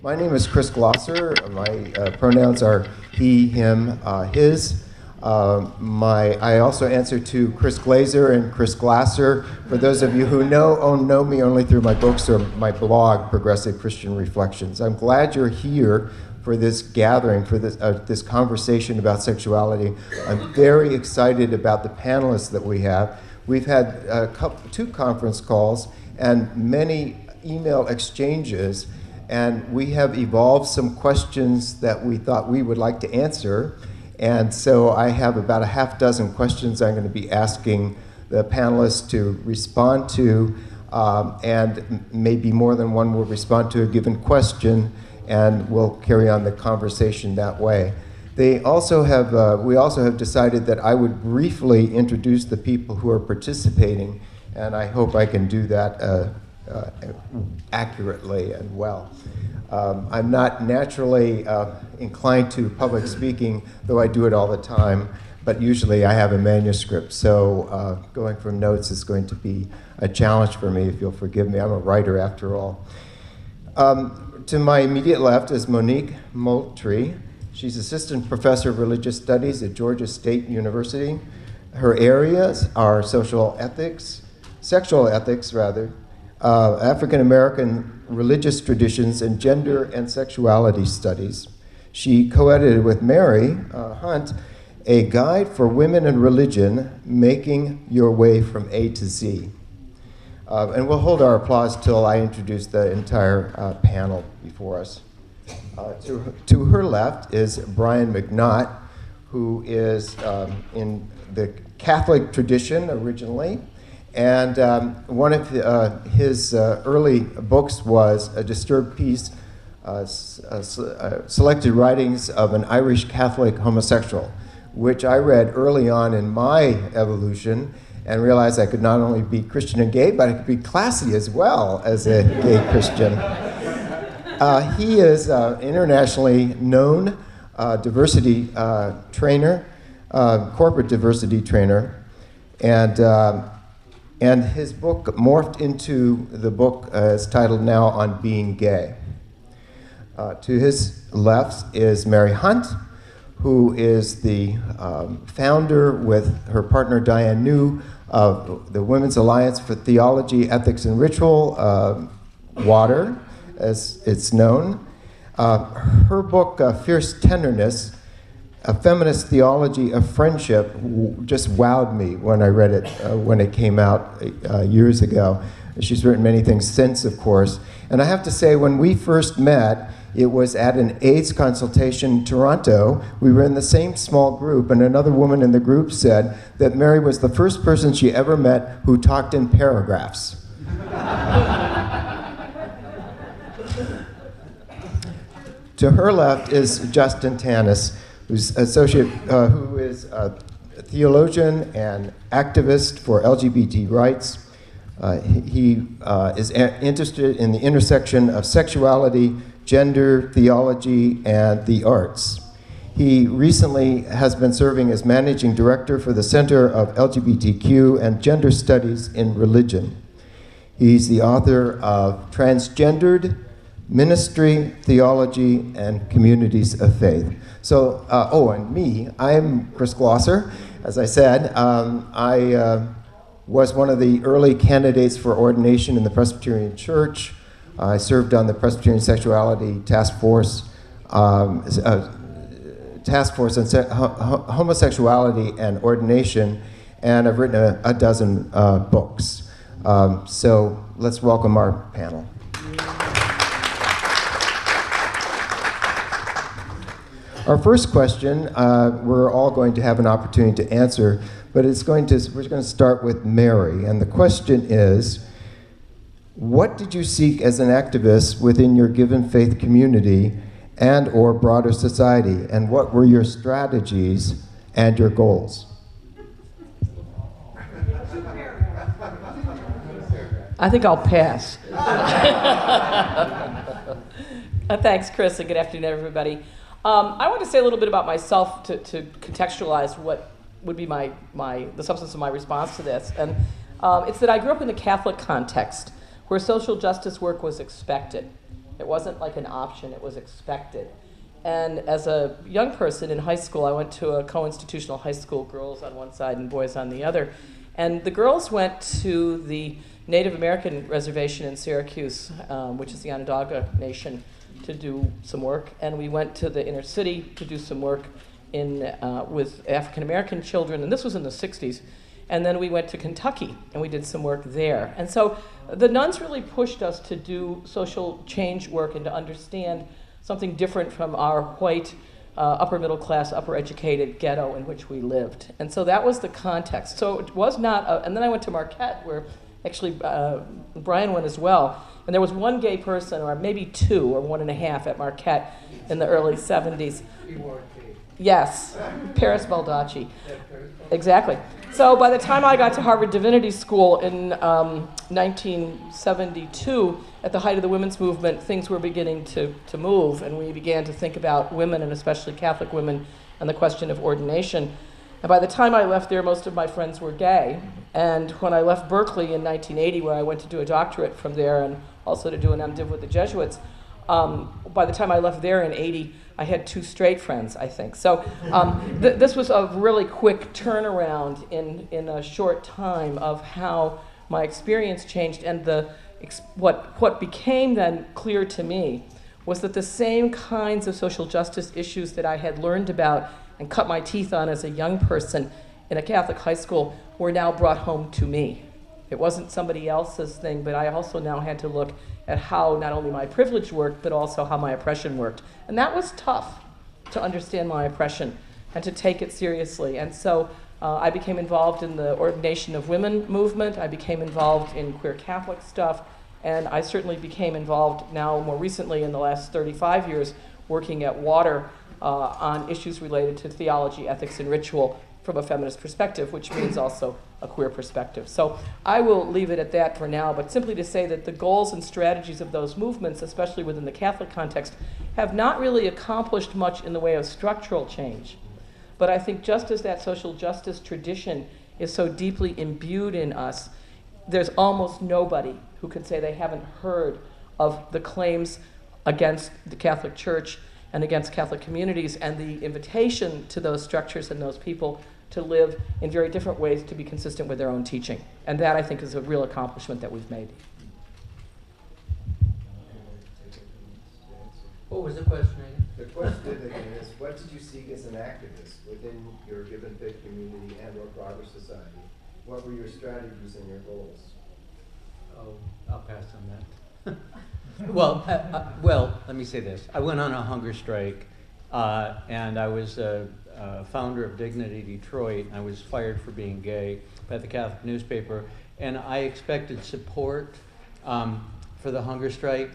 My name is Chris Glosser. My pronouns are he, him, his. I also answer to Chris Glazer and Chris Glasser. For those of you who know me only through my books or my blog, Progressive Christian Reflections. I'm glad you're here for this gathering, for this conversation about sexuality. I'm very excited about the panelists that we have. We've had two conference calls and many email exchanges, and we have evolved some questions that we thought we would like to answer. And so I have about a half dozen questions I'm going to be asking the panelists to respond to, and maybe more than one will respond to a given question, and we'll carry on the conversation that way. We also have decided that I would briefly introduce the people who are participating, and I hope I can do that accurately and well. I'm not naturally inclined to public speaking, though I do it all the time, but usually I have a manuscript, so going from notes is going to be a challenge for me, if you'll forgive me. I'm a writer after all. To my immediate left is Monique Moultrie. She's assistant professor of religious studies at Georgia State University. Her areas are sexual ethics, African American religious traditions, and gender and sexuality studies. She co-edited with Mary Hunt a guide for women in religion, Making Your Way from A to Z. And we'll hold our applause till I introduce the entire panel before us. To her left is Brian McNaught, who is in the Catholic tradition originally, and one of his early books was A Disturbed Peace, Selected Writings of an Irish Catholic Homosexual, which I read early on in my evolution and realized I could not only be Christian and gay, but I could be classy as well as a gay Christian. He is internationally known diversity trainer, corporate diversity trainer, and his book morphed into the book is titled now On Being Gay. To his left is Mary Hunt, who is the founder with her partner Diane New of the Women's Alliance for Theology, Ethics, and Ritual, WATER, as it's known. Her book, Fierce Tenderness, A Feminist Theology of Friendship, just wowed me when I read it when it came out years ago. She's written many things since, of course. And I have to say, when we first met, it was at an AIDS consultation in Toronto. We were in the same small group, and another woman in the group said that Mary was the first person she ever met who talked in paragraphs. To her left is Justin Tanis, who is a theologian and activist for LGBT rights. He is interested in the intersection of sexuality, gender, theology, and the arts. He recently has been serving as managing director for the Center of LGBTQ and Gender Studies in Religion. He's the author of Transgendered, Ministry, Theology, and Communities of Faith. So, and me, I'm Chris Glosser. As I said, I was one of the early candidates for ordination in the Presbyterian Church. I served on the Presbyterian Sexuality Task Force on homosexuality and ordination, and I've written a dozen books. So let's welcome our panel. Our first question, we're all going to have an opportunity to answer, but we're going to start with Mary, and the question is, what did you seek as an activist within your given faith community and or broader society, and what were your strategies and your goals? I think I'll pass. Thanks, Chris, and good afternoon, everybody. I want to say a little bit about myself to contextualize what would be the substance of my response to this. And it's that I grew up in the Catholic context where social justice work was expected. It wasn't like an option, it was expected. And as a young person in high school, I went to a co-institutional high school, girls on one side and boys on the other. And the girls went to the Native American reservation in Syracuse, which is the Onondaga Nation, to do some work. And we went to the inner city to do some work with African American children, and this was in the 60s. And then we went to Kentucky, and we did some work there. And so the nuns really pushed us to do social change work and to understand something different from our white, upper middle class, upper educated ghetto in which we lived. And so that was the context. So it was not, and then I went to Marquette, where actually Brian went as well. And there was one gay person, or maybe two, or 1.5 at Marquette in the early 70s. Yes, Paris Baldacci. Exactly. So by the time I got to Harvard Divinity School in 1972, at the height of the women's movement, things were beginning to move, and we began to think about women, and especially Catholic women, and the question of ordination. And by the time I left there, most of my friends were gay. And when I left Berkeley in 1980, where I went to do a doctorate from there and also to do an MDiv with the Jesuits, by the time I left there in 80, I had 2 straight friends, I think. So this was a really quick turnaround in a short time of how my experience changed. And what became then clear to me was that the same kinds of social justice issues that I had learned about and cut my teeth on as a young person in a Catholic high school were now brought home to me. It wasn't somebody else's thing, but I also now had to look at how not only my privilege worked, but also how my oppression worked. And that was tough, to understand my oppression and to take it seriously. And so I became involved in the ordination of women movement. I became involved in queer Catholic stuff. And I certainly became involved now more recently in the last 35 years working at Water on issues related to theology, ethics, and ritual from a feminist perspective, which means also a queer perspective. So I will leave it at that for now, but simply to say that the goals and strategies of those movements, especially within the Catholic context, have not really accomplished much in the way of structural change. But I think just as that social justice tradition is so deeply imbued in us, there's almost nobody who could say they haven't heard of the claims against the Catholic Church and against Catholic communities and the invitation to those structures and those people to live in very different ways to be consistent with their own teaching. And that, I think, is a real accomplishment that we've made. What was the question again? The question again is, what did you seek as an activist within your given faith community and or Progress Society? What were your strategies and your goals? Oh, I'll pass on that. Well, let me say this. I went on a hunger strike, and I was a founder of Dignity Detroit. I was fired for being gay by the Catholic newspaper, and I expected support for the hunger strike,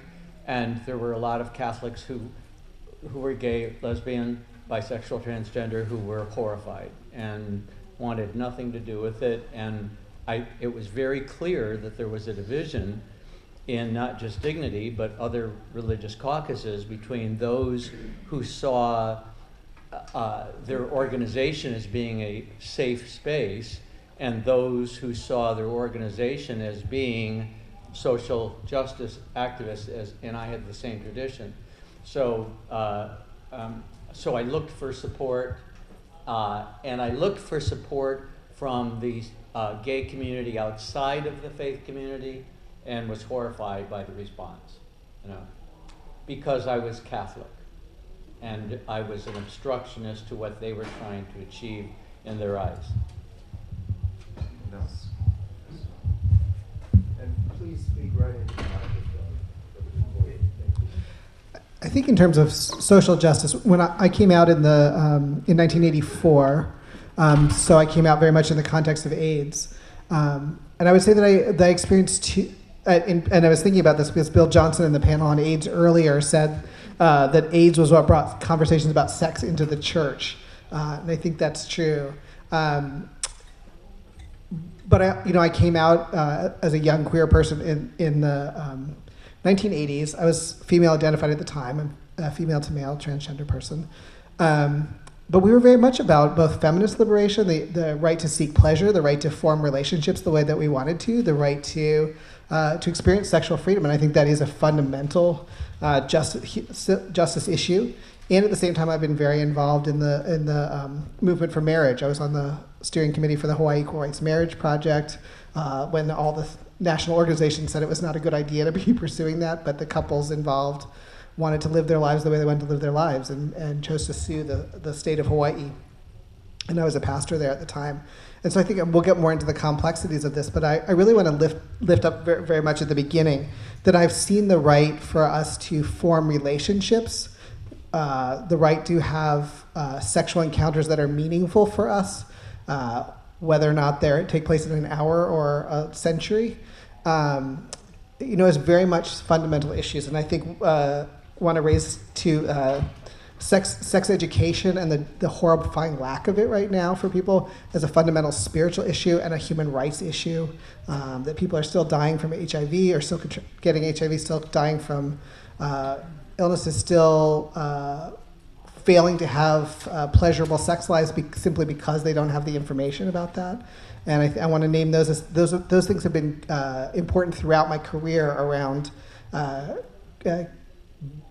and there were a lot of Catholics who were gay, lesbian, bisexual, transgender, who were horrified and wanted nothing to do with it, and it was very clear that there was a division in not just Dignity, but other religious caucuses between those who saw their organization as being a safe space and those who saw their organization as being social justice activists, and I had the same tradition. So I looked for support, and I looked for support from the gay community outside of the faith community, and was horrified by the response, because I was Catholic, and I was an obstructionist to what they were trying to achieve in their eyes. Else? And please speak right into the microphone. Thank you. I think in terms of social justice, when I came out in 1984, so I came out very much in the context of AIDS, and I would say that I experienced and I was thinking about this because Bill Johnson in the panel on AIDS earlier said that AIDS was what brought conversations about sex into the church, and I think that's true. But I came out as a young queer person in the 1980s. I was female identified at the time. I'm a female to male transgender person. but we were very much about both feminist liberation, the right to seek pleasure, the right to form relationships the way that we wanted to, the right to experience sexual freedom. And I think that is a fundamental justice issue. And at the same time, I've been very involved in the movement for marriage. I was on the steering committee for the Hawaii Equal Rights Marriage Project when all the national organizations said it was not a good idea to be pursuing that, but the couples involved wanted to live their lives the way they wanted to live their lives and chose to sue the state of Hawaii. And I was a pastor there at the time. And so I think we'll get more into the complexities of this, but I really want to lift up very, very much at the beginning that I've seen the right for us to form relationships, the right to have sexual encounters that are meaningful for us, whether or not they take place in an hour or a century, is very much fundamental issues. And I think want to raise to sex education and the horrifying lack of it right now for people as a fundamental spiritual issue and a human rights issue, that people are still dying from HIV, or still getting HIV, still dying from illnesses, still failing to have pleasurable sex lives simply because they don't have the information about that. And I want to name those as those things have been important throughout my career around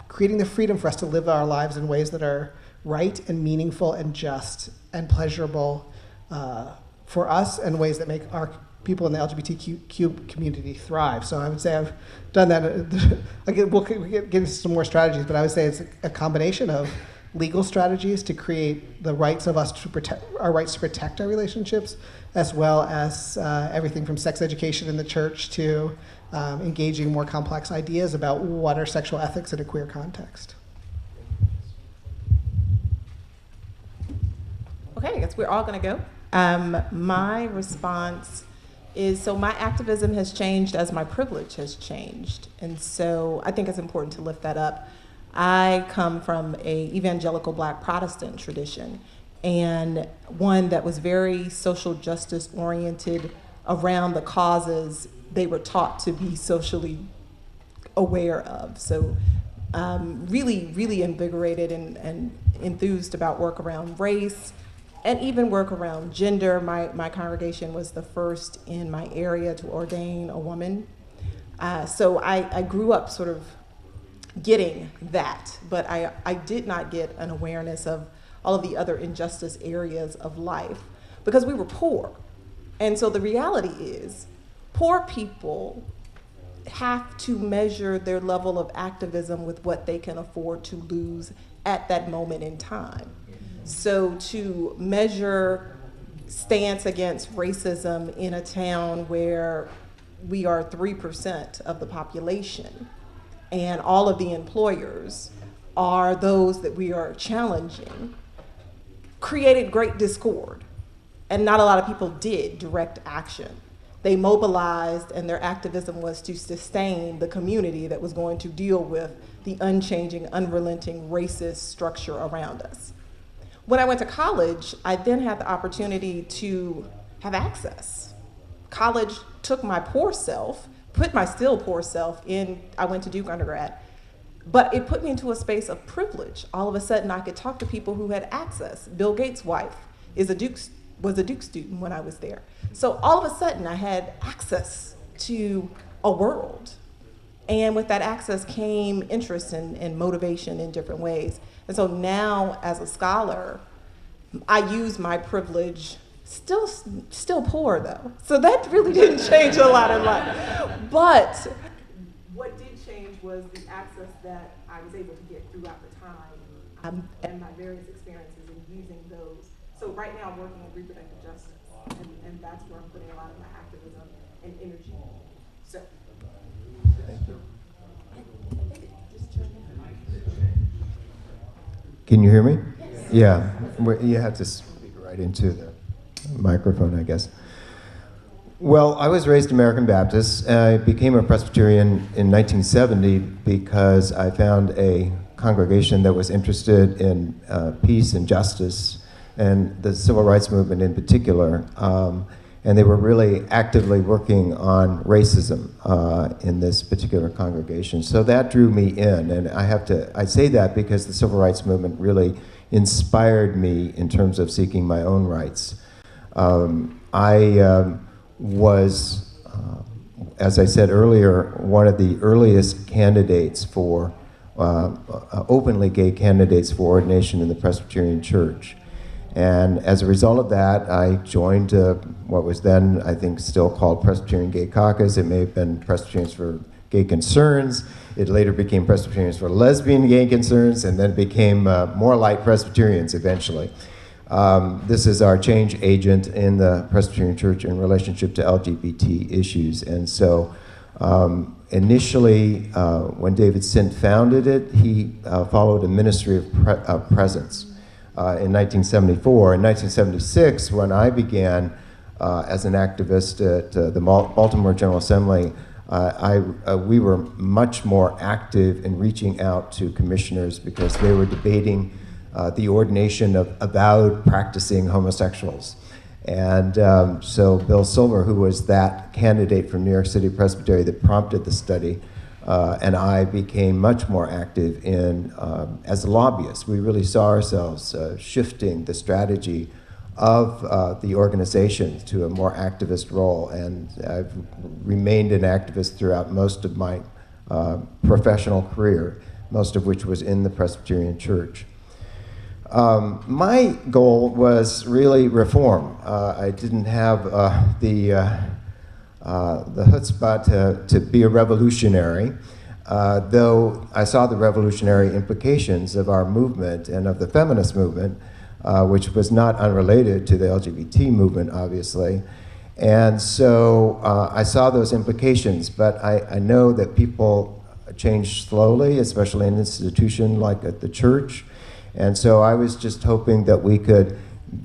creating the freedom for us to live our lives in ways that are right and meaningful and just and pleasurable for us, and ways that make our people in the LGBTQ community thrive. So I would say I've done that. We'll get into some more strategies, but I would say it's a combination of legal strategies to create the rights of us to protect our rights to protect our relationships, as well as everything from sex education in the church to engaging more complex ideas about what are sexual ethics in a queer context. Okay, I guess we're all going to go. My response is, so my activism has changed as my privilege has changed. And so I think it's important to lift that up. I come from a evangelical Black Protestant tradition, and one that was very social justice oriented around the causes they were taught to be socially aware of. So really, really invigorated and enthused about work around race, and even work around gender. My congregation was the first in my area to ordain a woman. So I grew up sort of getting that, but I did not get an awareness of all of the other injustice areas of life because we were poor. And so the reality is, poor people have to measure their level of activism with what they can afford to lose at that moment in time. So to measure stance against racism in a town where we are 3% of the population and all of the employers are those that we are challenging, created great discord. And not a lot of people did direct action. They mobilized, and their activism was to sustain the community that was going to deal with the unchanging, unrelenting racist structure around us. When I went to college, I then had the opportunity to have access. College took my poor self, put my still poor self in, I went to Duke undergrad, but it put me into a space of privilege. All of a sudden, I could talk to people who had access. Bill Gates' wife was a Duke student when I was there. So all of a sudden, I had access to a world. And with that access came interest and motivation in different ways. And so now, as a scholar, I use my privilege, still poor though. So that really didn't change a lot in life. But what did change was the access that I was able to get throughout the time and my various experiences in using those. So right now I'm working on reproductive justice, and that's where I'm putting a lot of my activism and energy. So. Thank you. Can you hear me? Yes. Yeah. You have to speak right into the microphone, I guess. Well, I was raised American Baptist. I became a Presbyterian in 1970 because I found a congregation that was interested in peace and justice, and the civil rights movement in particular. and they were really actively working on racism in this particular congregation. So that drew me in, and I say that because the civil rights movement really inspired me in terms of seeking my own rights. I was, as I said earlier, one of the earliest candidates for, openly gay candidates for ordination in the Presbyterian Church. And as a result of that, I joined what was then, I think, still called Presbyterian Gay Caucus. It may have been Presbyterians for Gay Concerns. It later became Presbyterians for Lesbian Gay Concerns, and then became more like Presbyterians eventually. This is our change agent in the Presbyterian Church in relationship to LGBT issues. And so initially, when David Sint founded it, he followed a ministry of presence. In 1974. In 1976, when I began as an activist at the Baltimore General Assembly, we were much more active in reaching out to commissioners because they were debating the ordination of avowed practicing homosexuals. And so Bill Silver, who was that candidate from New York City Presbytery that prompted the study, and I became much more active in, as lobbyists. We really saw ourselves shifting the strategy of the organization to a more activist role, and I've remained an activist throughout most of my professional career, most of which was in the Presbyterian Church. My goal was really reform. I didn't have the chutzpah to be a revolutionary, though I saw the revolutionary implications of our movement and of the feminist movement, which was not unrelated to the LGBT movement, obviously. And so I saw those implications, but I know that people change slowly, especially in an institution like at the church. And so I was just hoping that we could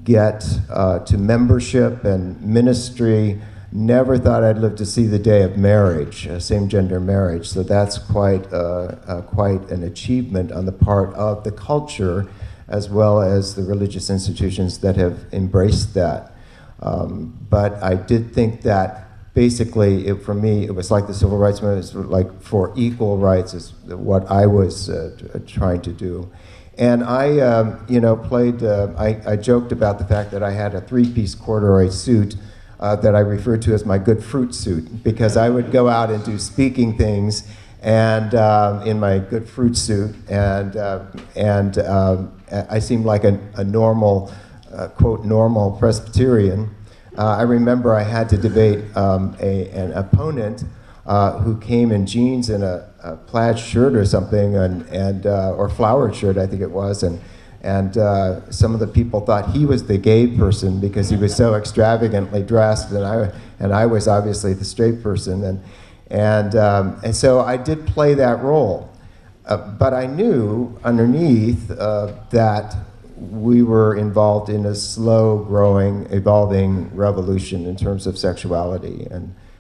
get to membership and ministry. Never thought I'd live to see the day of marriage, same-gender marriage. So that's quite an achievement on the part of the culture, as well as the religious institutions that have embraced that. But I did think that basically, for me, it was like the civil rights movement, it was like for equal rights is what I was trying to do. And I, I joked about the fact that I had a three-piece corduroy suit that I referred to as my good fruit suit, because I would go out and do speaking things and in my good fruit suit, and I seemed like a normal, quote, normal Presbyterian. I remember I had to debate an opponent who came in jeans and a plaid shirt or something, or flowered shirt, I think it was, and some of the people thought he was the gay person because he was so extravagantly dressed, and I was obviously the straight person, and so I did play that role, but I knew underneath that we were involved in a slow-growing, evolving revolution in terms of sexuality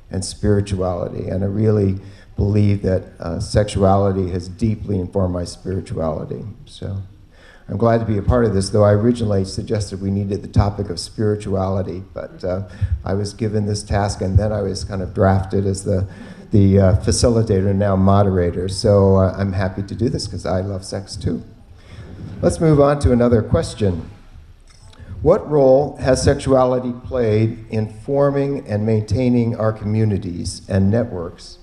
and spirituality, and I really believe that sexuality has deeply informed my spirituality. So I'm glad to be a part of this, though I originally suggested we needed the topic of spirituality, but I was given this task, and then I was kind of drafted as the facilitator, now moderator. So I'm happy to do this because I love sex too. Let's move on to another question. What role has sexuality played in forming and maintaining our communities and networks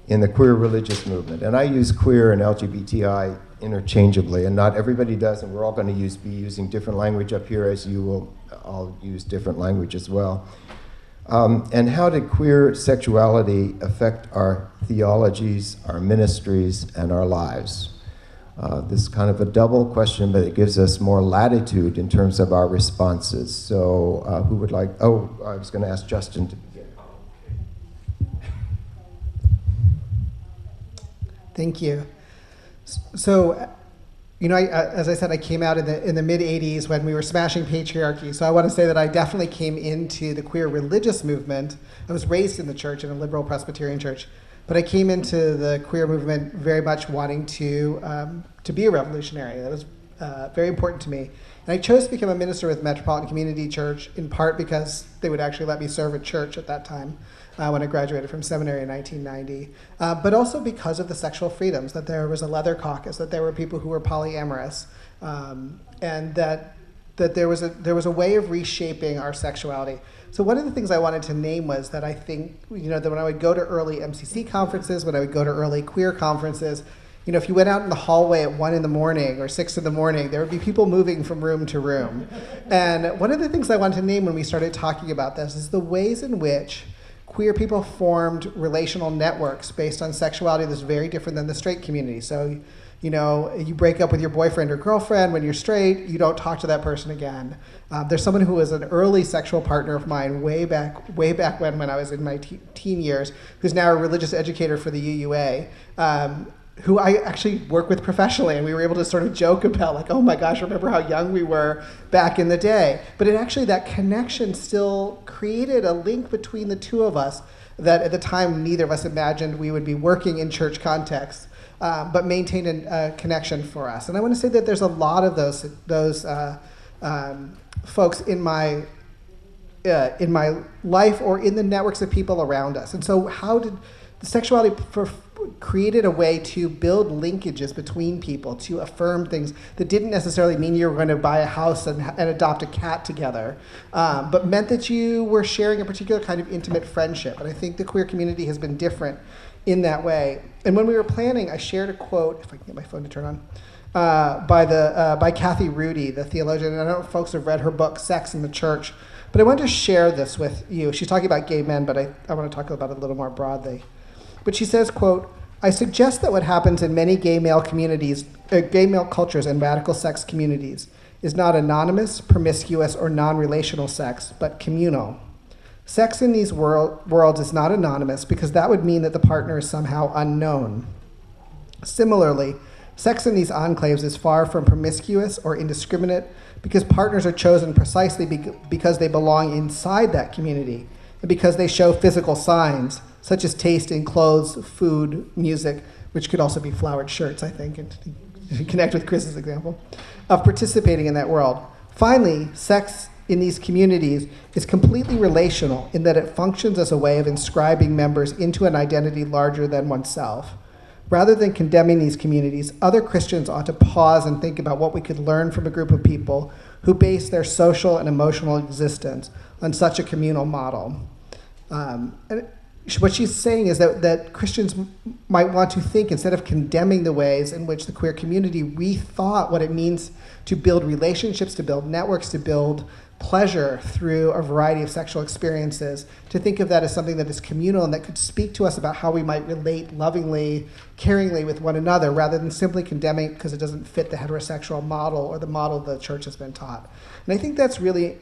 in the queer religious movement? And I use queer and LGBTI interchangeably, and not everybody does, and we're all going to be using different language up here, as you will all use different language as well. And how did queer sexuality affect our theologies, our ministries, and our lives? This is kind of a double question, but it gives us more latitude in terms of our responses. So who would like, I was going to ask Justin to begin. Thank you. So, as I said, I came out in the mid-'80s when we were smashing patriarchy. So I want to say that I definitely came into the queer religious movement. I was raised in the church, in a liberal Presbyterian church. But I came into the queer movement very much wanting to be a revolutionary. That was very important to me. And I chose to become a minister with Metropolitan Community Church in part because they would actually let me serve at church at that time when I graduated from seminary in 1990, but also because of the sexual freedoms, that there was a leather caucus, that there were people who were polyamorous, and that there was a way of reshaping our sexuality. So one of the things I wanted to name was that I think, that when I would go to early MCC conferences, when I would go to early queer conferences, if you went out in the hallway at 1 a.m. or 6 a.m, there would be people moving from room to room. And one of the things I wanted to name when we started talking about this is the ways in which queer people formed relational networks based on sexuality that's very different than the straight community. So, you break up with your boyfriend or girlfriend when you're straight, you don't talk to that person again. There's someone who was an early sexual partner of mine way back when I was in my teen years, who's now a religious educator for the UUA, who I actually work with professionally, and we were able to sort of joke about, like, oh my gosh, remember how young we were back in the day. But that connection still created a link between the two of us that at the time neither of us imagined we would be working in church contexts, but maintained a connection for us. And I want to say that there's a lot of those folks in my life or in the networks of people around us. And so how did the sexuality created a way to build linkages between people, to affirm things that didn't necessarily mean you were going to buy a house and adopt a cat together, but meant that you were sharing a particular kind of intimate friendship. And I think the queer community has been different in that way. And when we were planning, I shared a quote, if I can get my phone to turn on, by Kathy Rudy, the theologian. And I don't know if folks have read her book, Sex in the Church, but I wanted to share this with you. She's talking about gay men, but I want to talk about it a little more broadly. But she says, quote, "I suggest that what happens in many gay male cultures and radical sex communities is not anonymous, promiscuous, or non-relational sex, but communal. Sex in these worlds is not anonymous because that would mean that the partner is somehow unknown. Similarly, sex in these enclaves is far from promiscuous or indiscriminate because partners are chosen precisely because they belong inside that community and because they show physical signs, such as taste in clothes, food, music, which could also be flowered shirts, I think, and to connect with Chris's example, of participating in that world. Finally, sex in these communities is completely relational in that it functions as a way of inscribing members into an identity larger than oneself. Rather than condemning these communities, other Christians ought to pause and think about what we could learn from a group of people who base their social and emotional existence on such a communal model." And what she's saying is that Christians might want to think, instead of condemning the ways in which the queer community rethought what it means to build relationships, to build networks, to build pleasure through a variety of sexual experiences, to think of that as something that is communal and that could speak to us about how we might relate lovingly, caringly with one another, rather than simply condemning because it doesn't fit the heterosexual model or the model the church has been taught. And I think that's really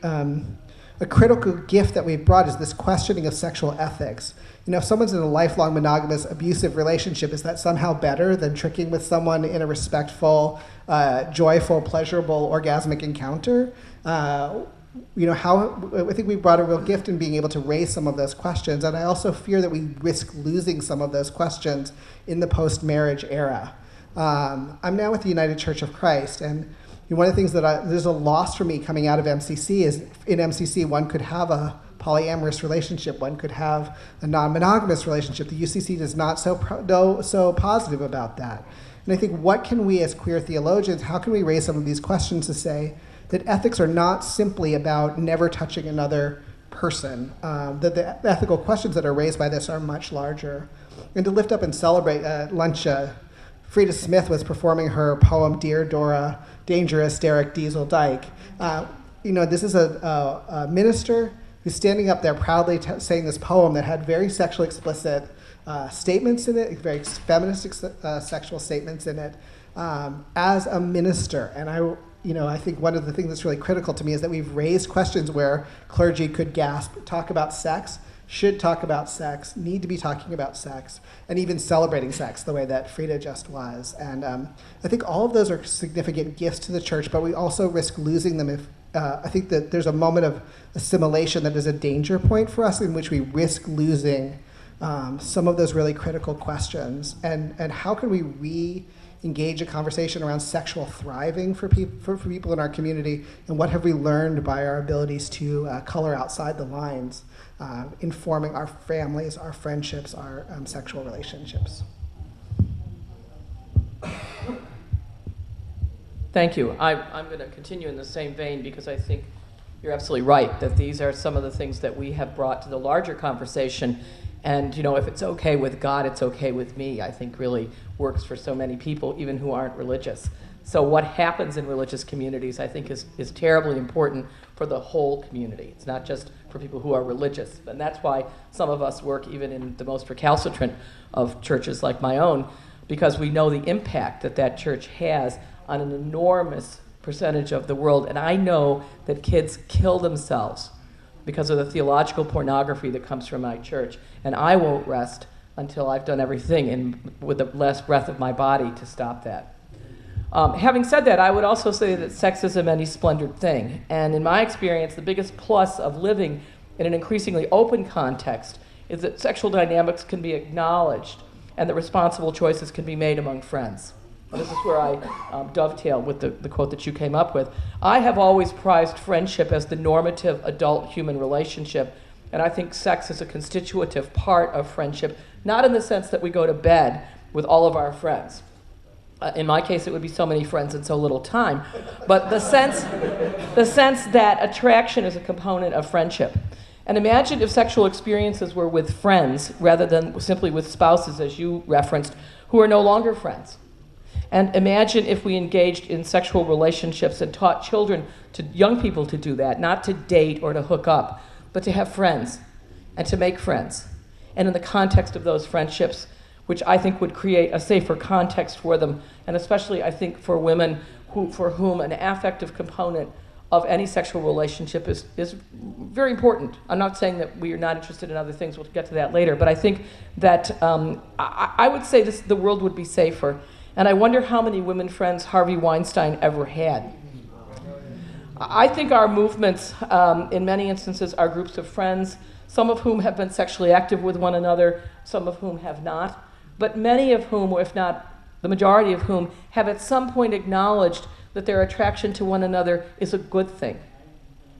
a critical gift that we've brought, is this questioning of sexual ethics. If someone's in a lifelong monogamous abusive relationship, is that somehow better than tricking with someone in a respectful, joyful, pleasurable, orgasmic encounter? I think we brought a real gift in being able to raise some of those questions, and I also fear that we risk losing some of those questions in the post-marriage era. I'm now with the United Church of Christ, and one of the things there's a loss for me coming out of MCC is in MCC one could have a polyamorous relationship, one could have a non-monogamous relationship. The UCC is not so positive about that. And I think, what can we as queer theologians, how can we raise some of these questions to say that ethics are not simply about never touching another person, that the ethical questions that are raised by this are much larger. And to lift up and celebrate at lunch, Frida Smith was performing her poem, Dear Dora, Dangerous Derek Diesel Dyke. This is a minister who's standing up there proudly saying this poem that had very sexually explicit statements in it, very feminist sexual statements in it, as a minister. And I think one of the things that's really critical to me is that we've raised questions where clergy could gasp, talk about sex, should talk about sex, need to be talking about sex, and even celebrating sex the way that Frida just was. And I think all of those are significant gifts to the church, but we also risk losing them if I think that there's a moment of assimilation that is a danger point for us, in which we risk losing some of those really critical questions. And how can we engage a conversation around sexual thriving for people in our community, and what have we learned by our abilities to color outside the lines, informing our families, our friendships, our sexual relationships. Thank you. I'm going to continue in the same vein because I think you're absolutely right that these are some of the things that we have brought to the larger conversation. And, if it's okay with God, it's okay with me, I think really works for so many people, even who aren't religious. So what happens in religious communities, I think, is terribly important for the whole community. It's not just for people who are religious. And that's why some of us work even in the most recalcitrant of churches like my own, because we know the impact that that church has on an enormous percentage of the world. And I know that kids kill themselves because of the theological pornography that comes from my church. And I won't rest until I've done everything with the last breath of my body to stop that. Having said that, I would also say that sex is a many splendored thing. And in my experience, the biggest plus of living in an increasingly open context is that sexual dynamics can be acknowledged and that responsible choices can be made among friends. This is where I dovetail with the quote that you came up with. I have always prized friendship as the normative adult human relationship, and I think sex is a constitutive part of friendship, not in the sense that we go to bed with all of our friends. In my case, it would be so many friends and so little time, but the sense that attraction is a component of friendship. And imagine if sexual experiences were with friends rather than simply with spouses, as you referenced, who are no longer friends. And imagine if we engaged in sexual relationships and taught young people to do that, not to date or to hook up, but to have friends and to make friends. And in the context of those friendships, which I think would create a safer context for them, and especially I think for women for whom an affective component of any sexual relationship is very important. I'm not saying that we are not interested in other things, we'll get to that later, but I think that I would say the world would be safer. And I wonder how many women friends Harvey Weinstein ever had. I think our movements, in many instances, are groups of friends, some of whom have been sexually active with one another, some of whom have not, but many of whom, or if not the majority of whom, have at some point acknowledged that their attraction to one another is a good thing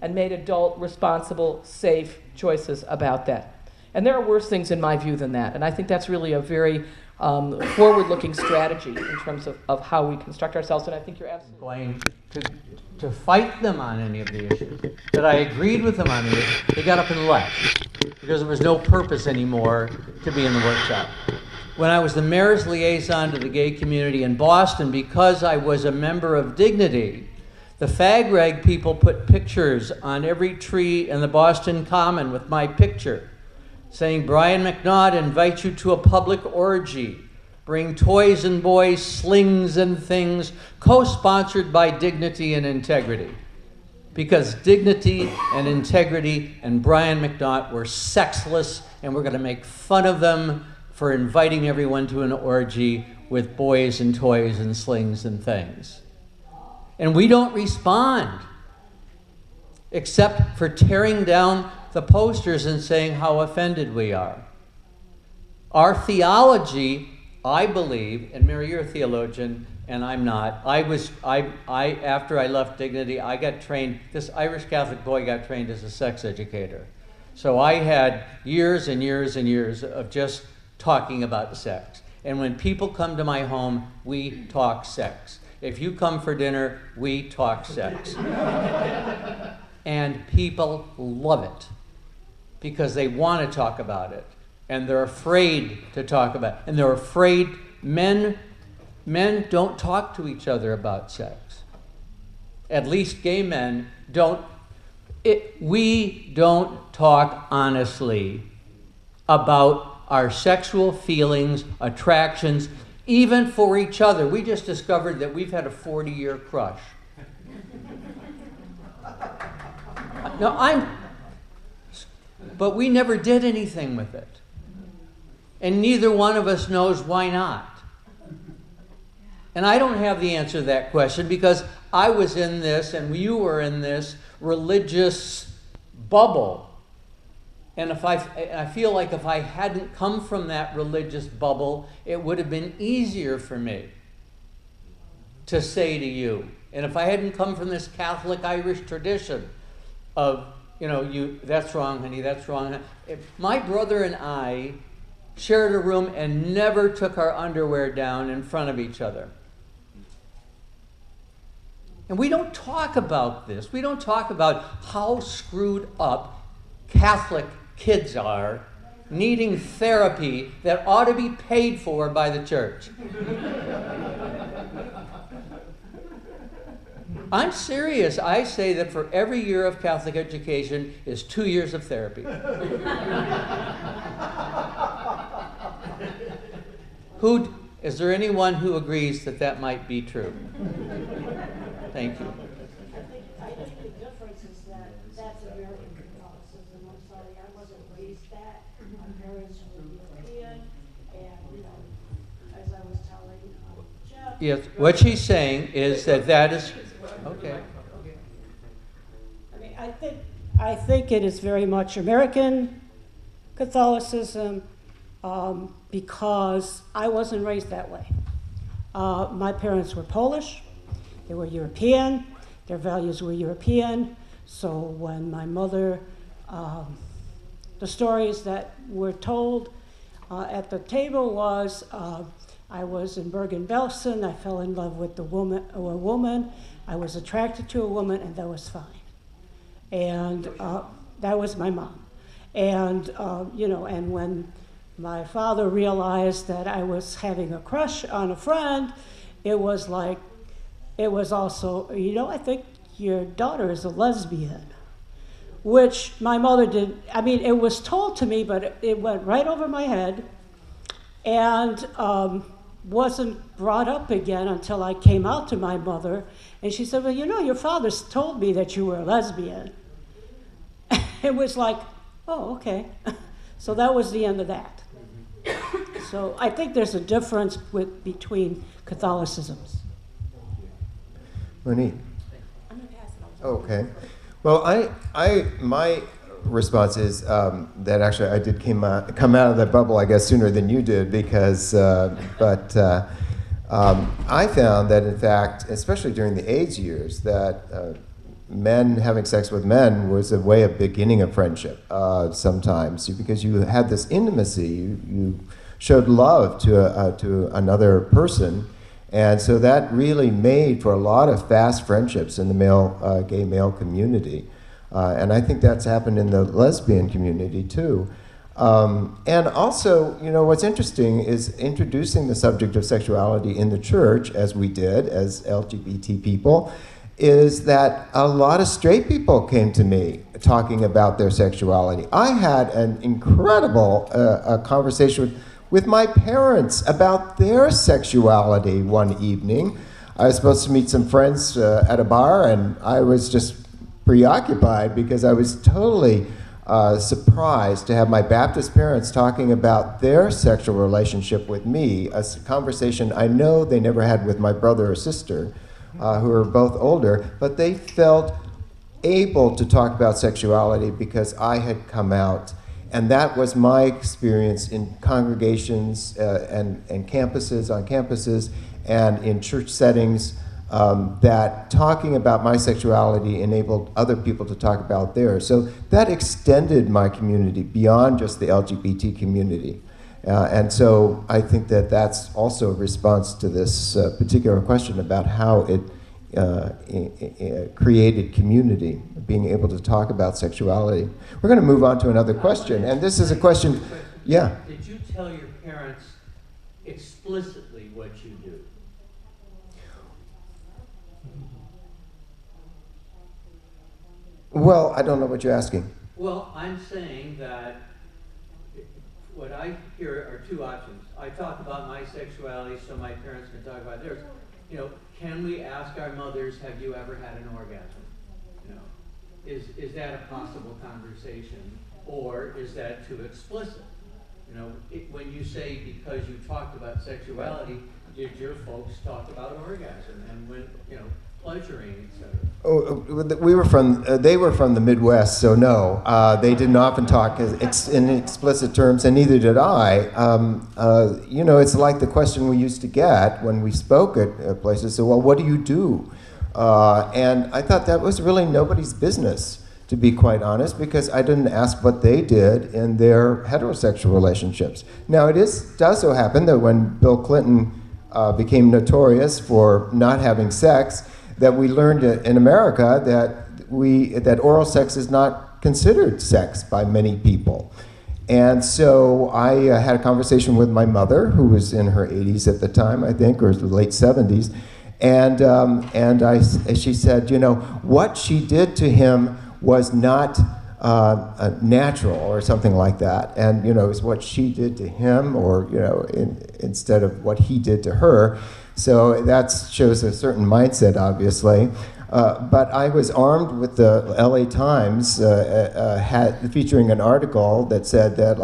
and made adult, responsible, safe choices about that. And there are worse things in my view than that, and I think that's really a very forward-looking strategy in terms of how we construct ourselves, and I think you're absolutely going to fight them on any of the issues. That I agreed with them on it, they got up and left because there was no purpose anymore to be in the workshop. When I was the mayor's liaison to the gay community in Boston, because I was a member of Dignity, the fag rag people put pictures on every tree in the Boston Common with my picture, saying, Brian McNaught invites you to a public orgy. Bring toys and boys, slings and things, co-sponsored by Dignity and Integrity. Because Dignity and Integrity and Brian McNaught were sexless, and we're going to make fun of them for inviting everyone to an orgy with boys and toys and slings and things. And we don't respond, except for tearing down the posters and saying how offended we are. Our theology, I believe, and Mary, you're a theologian, and I'm not. After I left Dignity, I got trained, this Irish Catholic boy got trained as a sex educator. So I had years and years and years of just talking about sex. And when people come to my home, we talk sex. If you come for dinner, we talk sex. And people love it because they want to talk about it. And they're afraid to talk about it. And they're afraid men don't talk to each other about sex. At least gay men don't. We don't talk honestly about our sexual feelings, attractions, even for each other. We just discovered that we've had a 40-year crush. But we never did anything with it. And neither one of us knows why not. And I don't have the answer to that question because I was in this and you were in this religious bubble. And I feel like if I hadn't come from that religious bubble, it would have been easier for me to say to you. And if I hadn't come from this Catholic Irish tradition of, that's wrong, honey, that's wrong. If my brother and I shared a room and never took our underwear down in front of each other. And we don't talk about this. We don't talk about how screwed up Catholic kids are needing therapy that ought to be paid for by the church. I'm serious. I say that for every year of Catholic education is 2 years of therapy. Is there anyone who agrees that that might be true? Thank you. I think the difference is that that's American Catholicism. I'm sorry, I wasn't raised that. My parents were European, and as I was telling Jeff. Yes, what she's saying is that is okay. I mean, I think it is very much American Catholicism because I wasn't raised that way. My parents were Polish. They were European. Their values were European. So when my mother, the stories that were told at the table was, I was in Bergen-Belsen. I fell in love with a woman. I was attracted to a woman, and that was fine. And that was my mom. And and when my father realized that I was having a crush on a friend, it was also, I think your daughter is a lesbian, which my mother did. I mean, it was told to me, but it went right over my head and wasn't brought up again until I came out to my mother. And she said, well, your father's told me that you were a lesbian. It was like, oh, okay. So that was the end of that. So I think there's a difference between Catholicisms. Monique. I'm going to pass it on. Okay. Well, my response is that actually I did come out of that bubble, I guess, sooner than you did, because, I found that, in fact, especially during the AIDS years, that men having sex with men was a way of beginning a friendship sometimes, because you had this intimacy, you showed love to another person. And so that really made for a lot of fast friendships in the gay male community. And I think that's happened in the lesbian community too. And also, what's interesting is introducing the subject of sexuality in the church, as we did as LGBT people, is that a lot of straight people came to me talking about their sexuality. I had an incredible conversation with my parents about their sexuality one evening. I was supposed to meet some friends at a bar, and I was just preoccupied because I was totally surprised to have my Baptist parents talking about their sexual relationship with me, a conversation I know they never had with my brother or sister, who are both older, but they felt able to talk about sexuality because I had come out. And that was my experience in congregations and on campuses, and in church settings, that talking about my sexuality enabled other people to talk about theirs. So that extended my community beyond just the LGBT community. And so I think that that's also a response to this particular question about how it created community, being able to talk about sexuality. We're going to move on to another question, and this is a question, yeah. Did you tell your parents explicitly what you do? Well, I don't know what you're asking. Well, I'm saying that what I hear are two options. I talk about my sexuality so my parents can talk about theirs. Can we ask our mothers, have you ever had an orgasm? Is that a possible conversation, or is that too explicit? When you say because you talked about sexuality, did your folks talk about orgasm? And when Pleasuring, etc. We were from, they were from the Midwest, so no, they didn't often talk in explicit terms, and neither did I. You know, it's like the question we used to get when we spoke at places, so, well, what do you do? And I thought that was really nobody's business, to be quite honest, because I didn't ask what they did in their heterosexual relationships. Now, does so happen that when Bill Clinton became notorious for not having sex, that we learned in America that oral sex is not considered sex by many people. And so I had a conversation with my mother, who was in her 80s at the time, I think, or late 70s, and she said, you know, what she did to him was not natural or something like that, and you know, it's what she did to him, or you know, instead of what he did to her. So that shows a certain mindset, obviously. But I was armed with the LA Times featuring an article that said that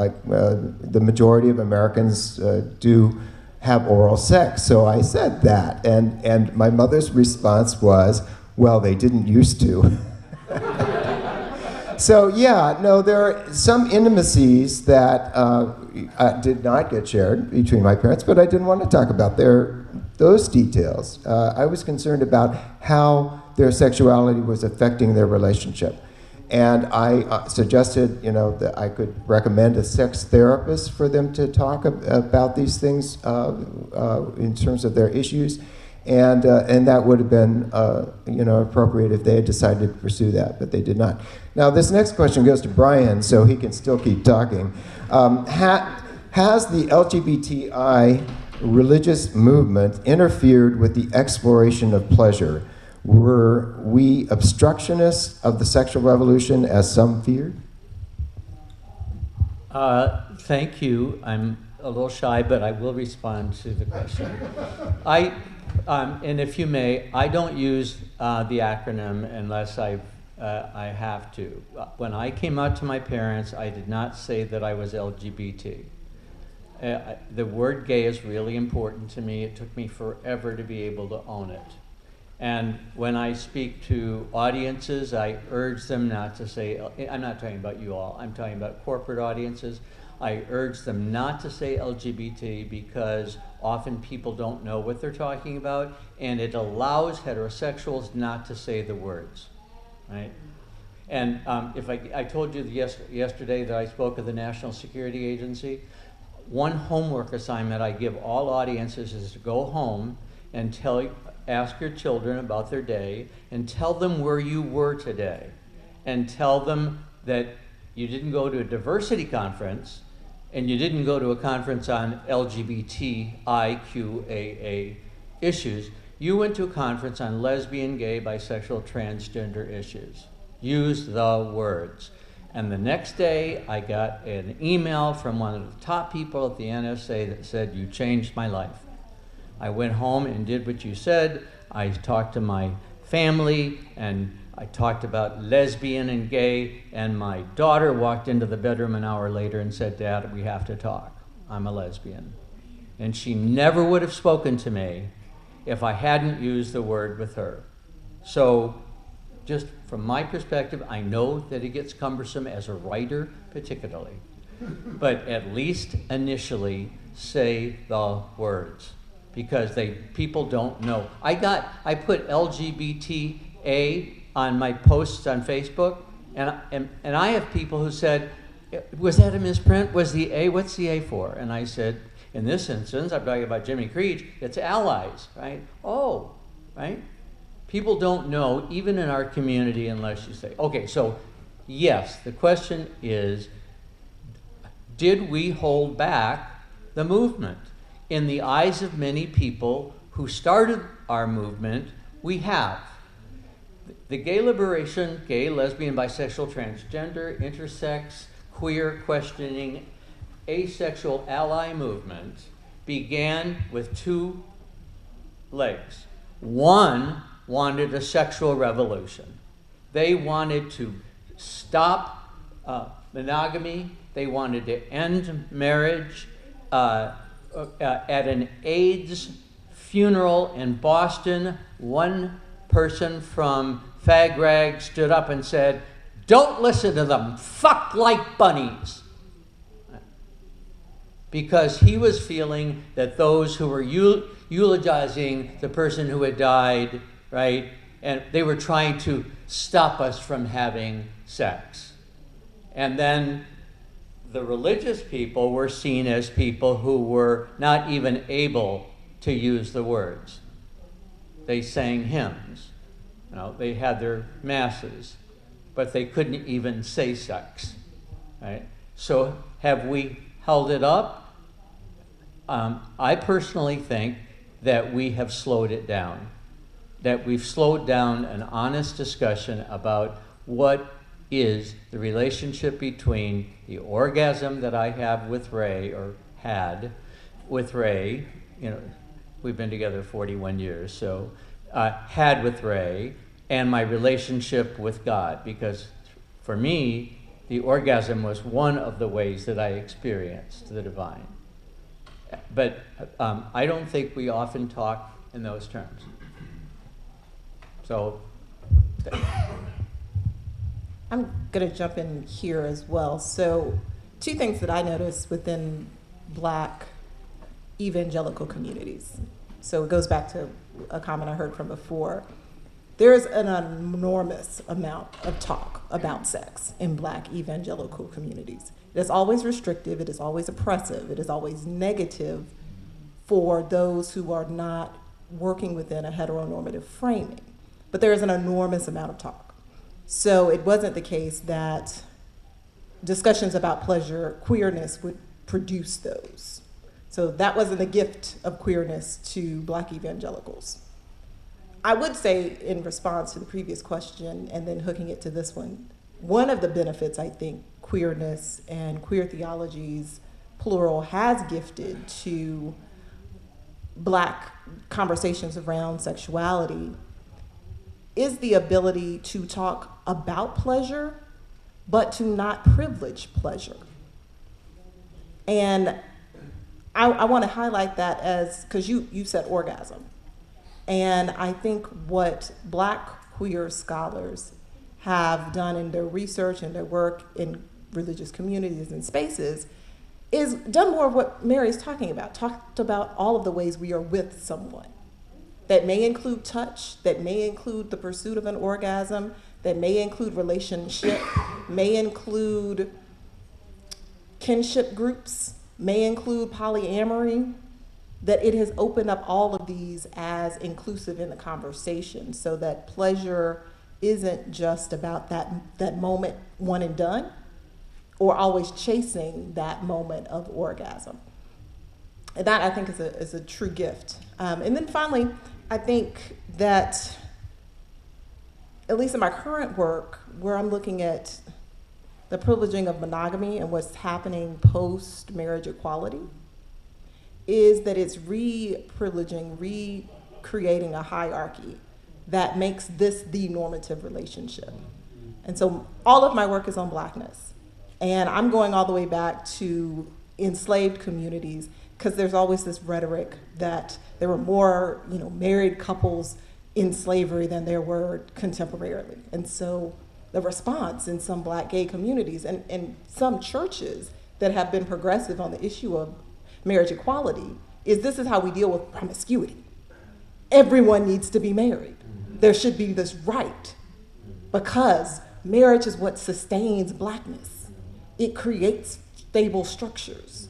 the majority of Americans do have oral sex. So I said that, and my mother's response was, well, they didn't used to. So yeah, no, there are some intimacies that did not get shared between my parents, but I didn't want to talk about those details. I was concerned about how their sexuality was affecting their relationship. And I suggested, you know, that I could recommend a sex therapist for them to talk about these things in terms of their issues. And that would have been, you know, appropriate if they had decided to pursue that, but they did not. Now, this next question goes to Brian, so he can still keep talking. Has the LGBTI religious movement interfered with the exploration of pleasure? Were we obstructionists of the sexual revolution, as some feared? Thank you. I'm a little shy, but I will respond to the question. And if you may, I don't use the acronym unless I have to. When I came out to my parents, I did not say that I was LGBT. The word gay is really important to me. It took me forever to be able to own it. And when I speak to audiences, I urge them not to say, I'm not talking about you all, I'm talking about corporate audiences. I urge them not to say LGBT because often people don't know what they're talking about, and it allows heterosexuals not to say the words, right? And if I told you yesterday that I spoke at the National Security Agency, one homework assignment I give all audiences is to go home and ask your children about their day and tell them where you were today, and tell them that you didn't go to a diversity conference and you didn't go to a conference on LGBTQIA issues. You went to a conference on lesbian, gay, bisexual, transgender issues. Use the words. And the next day, I got an email from one of the top people at the NSA that said, you changed my life. I went home and did what you said. I talked to my family, and I talked about lesbian and gay, and my daughter walked into the bedroom an hour later and said, Dad, we have to talk. I'm a lesbian. And she never would have spoken to me if I hadn't used the word with her. So just from my perspective, I know that it gets cumbersome as a writer particularly, but at least initially say the words, because people don't know. I put LGBTA on my posts on Facebook, and I have people who said, was that a misprint? Was the A, what's the A for? And I said, in this instance, I'm talking about Jimmy Creech, it's allies, right? Oh, right? People don't know, even in our community, unless you say, okay, so yes, the question is, did we hold back the movement? In the eyes of many people who started our movement, we have. The gay liberation, gay, lesbian, bisexual, transgender, intersex, queer, questioning, asexual ally movement began with two legs. One wanted a sexual revolution. They wanted to stop monogamy. They wanted to end marriage. At an AIDS funeral in Boston, one person from Fag Rag stood up and said, "Don't listen to them, fuck like bunnies." Because he was feeling that those who were eulogizing the person who had died, right, and they were trying to stop us from having sex. And then the religious people were seen as people who were not even able to use the words. They sang hymns, they had their masses, but they couldn't even say sex, right? So have we held it up? I personally think that we have slowed it down, that we've slowed down an honest discussion about what is the relationship between the orgasm that I have with Ray, or had with Ray, we've been together 41 years, so had with Ray, and my relationship with God, because for me, the orgasm was one of the ways that I experienced the divine. But I don't think we often talk in those terms. So, I'm going to jump in here as well. So, two things that I noticed within Black evangelical communities. So, it goes back to a comment I heard from before. There's an enormous amount of talk about sex in Black evangelical communities. It is always restrictive, it is always oppressive, it is always negative for those who are not working within a heteronormative framing. But there is an enormous amount of talk. So it wasn't the case that discussions about pleasure, queerness would produce those. So that wasn't a gift of queerness to Black evangelicals. I would say, in response to the previous question and then hooking it to this one of the benefits I think queerness and queer theologies, plural, has gifted to Black conversations around sexuality is the ability to talk about pleasure, but to not privilege pleasure. And I want to highlight that as, because you said orgasm. And I think what Black queer scholars have done in their research and their work in religious communities and spaces is done more of what Mary's talking about, talked about all of the ways we are with someone. That may include touch, that may include the pursuit of an orgasm, that may include relationship, may include kinship groups, may include polyamory, that it has opened up all of these as inclusive in the conversation so that pleasure isn't just about that moment one and done, or always chasing that moment of orgasm. And that, I think, is a true gift. And then finally, I think that, at least in my current work, where I'm looking at the privileging of monogamy and what's happening post-marriage equality, is that it's re-privileging, recreating a hierarchy that makes this the normative relationship. And so all of my work is on Blackness. And I'm going all the way back to enslaved communities, because there's always this rhetoric that there were more, married couples in slavery than there were contemporarily. And so the response in some Black gay communities and some churches that have been progressive on the issue of marriage equality is this is how we deal with promiscuity. Everyone needs to be married. There should be this right, because marriage is what sustains Blackness. It creates stable structures.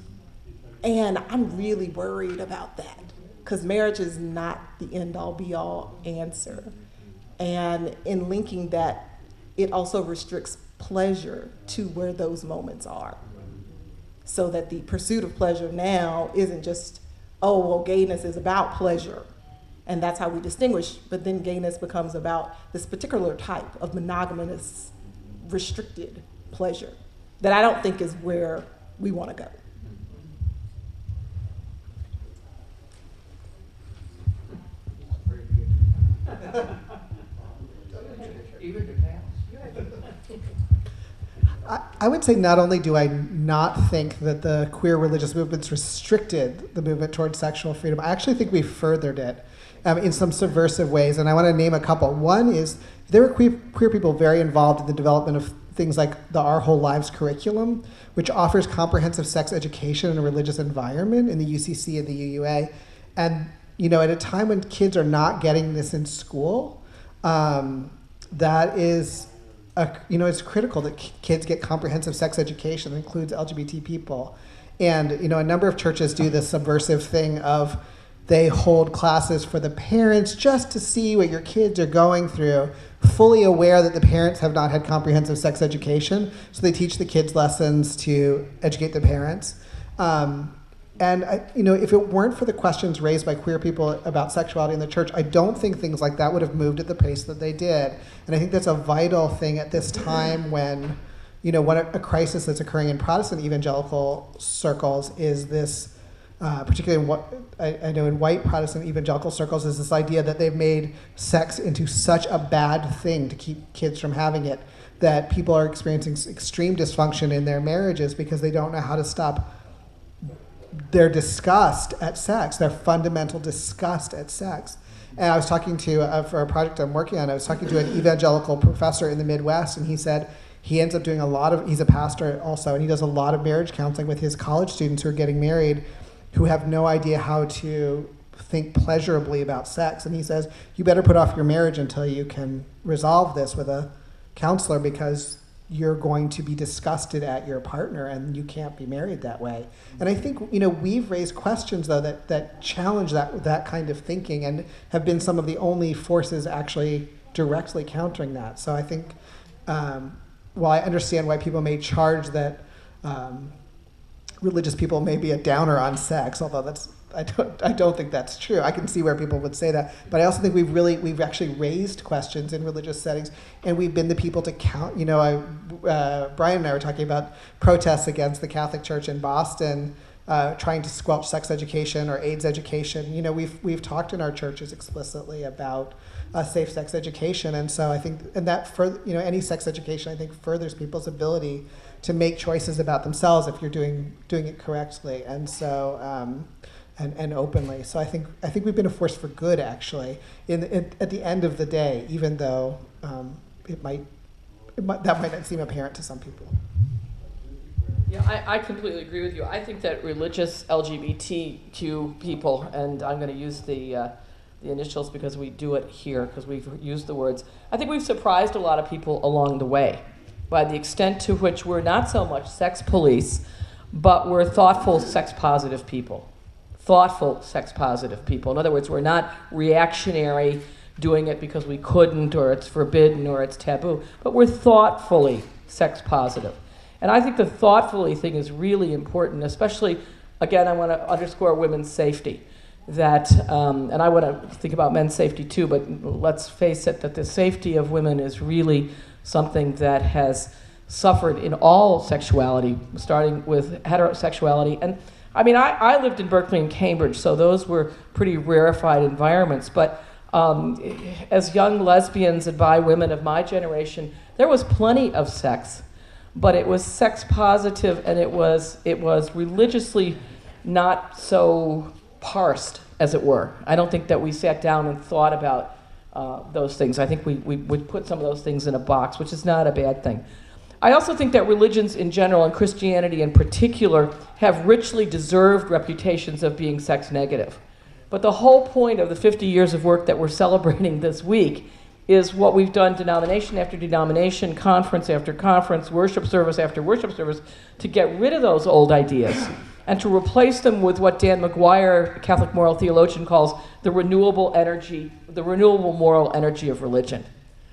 And I'm really worried about that, because marriage is not the end-all be-all answer. And in linking that, it also restricts pleasure to where those moments are. So that the pursuit of pleasure now isn't just, gayness is about pleasure, and that's how we distinguish, but then gayness becomes about this particular type of monogamous, restricted pleasure that I don't think is where we want to go. I would say not only do I not think that the queer religious movement's restricted the movement towards sexual freedom, I actually think we furthered it. in some subversive ways, and I want to name a couple. One is there were queer people very involved in the development of things like the Our Whole Lives curriculum, which offers comprehensive sex education in a religious environment in the UCC and the UUA. And at a time when kids are not getting this in school, that is, it's critical that kids get comprehensive sex education that includes LGBT people. And a number of churches do this subversive thing of they hold classes for the parents just to see what your kids are going through, fully aware that the parents have not had comprehensive sex education. So they teach the kids lessons to educate the parents. If it weren't for the questions raised by queer people about sexuality in the church, I don't think things like that would have moved at the pace that they did. And I think that's a vital thing at this time when, what a crisis that's occurring in Protestant evangelical circles is this, particularly in what I know in white Protestant evangelical circles, is this idea that they've made sex into such a bad thing to keep kids from having it, that people are experiencing extreme dysfunction in their marriages because they don't know how to stop their disgust at sex, their fundamental disgust at sex. And I was talking to, for a project I'm working on, I was talking to an evangelical professor in the Midwest, and he said he ends up doing he's a pastor also, and he does a lot of marriage counseling with his college students who are getting married, who have no idea how to think pleasurably about sex. And he says, you better put off your marriage until you can resolve this with a counselor, because you're going to be disgusted at your partner and you can't be married that way. And I think, we've raised questions though that challenge that kind of thinking and have been some of the only forces actually directly countering that. So I think, while I understand why people may charge that religious people may be a downer on sex, although I don't think that's true. I can see where people would say that, but I also think we've actually raised questions in religious settings, and we've been the people to count. Brian and I were talking about protests against the Catholic Church in Boston, trying to squelch sex education or AIDS education. We've talked in our churches explicitly about safe sex education, and so I think, and that any sex education I think furthers people's ability to make choices about themselves if you're doing it correctly, and so. And openly. So I think we've been a force for good, actually, at the end of the day, even though that might not seem apparent to some people. Yeah, I completely agree with you. I think that religious LGBTQ people, and I'm going to use the initials because we do it here, because we've used the words, I think we've surprised a lot of people along the way by the extent to which we're not so much sex police, but we're thoughtful sex-positive people. Thoughtful sex-positive people. In other words, we're not reactionary, doing it because we couldn't, or it's forbidden, or it's taboo, but we're thoughtfully sex-positive. And I think the thoughtfully thing is really important, especially, again, I want to underscore women's safety. That, and I want to think about men's safety too, but let's face it, that the safety of women is really something that has suffered in all sexuality, starting with heterosexuality. And I lived in Berkeley and Cambridge, so those were pretty rarefied environments. But as young lesbians and bi women of my generation, there was plenty of sex, but it was sex positive, and it was religiously not so parsed, as it were. I don't think that we sat down and thought about those things. I think we would put some of those things in a box, which is not a bad thing. I also think that religions in general, and Christianity in particular, have richly deserved reputations of being sex negative. But the whole point of the 50 years of work that we're celebrating this week is what we've done denomination after denomination, conference after conference, worship service after worship service, to get rid of those old ideas and to replace them with what Dan McGuire, a Catholic moral theologian, calls the renewable moral energy of religion.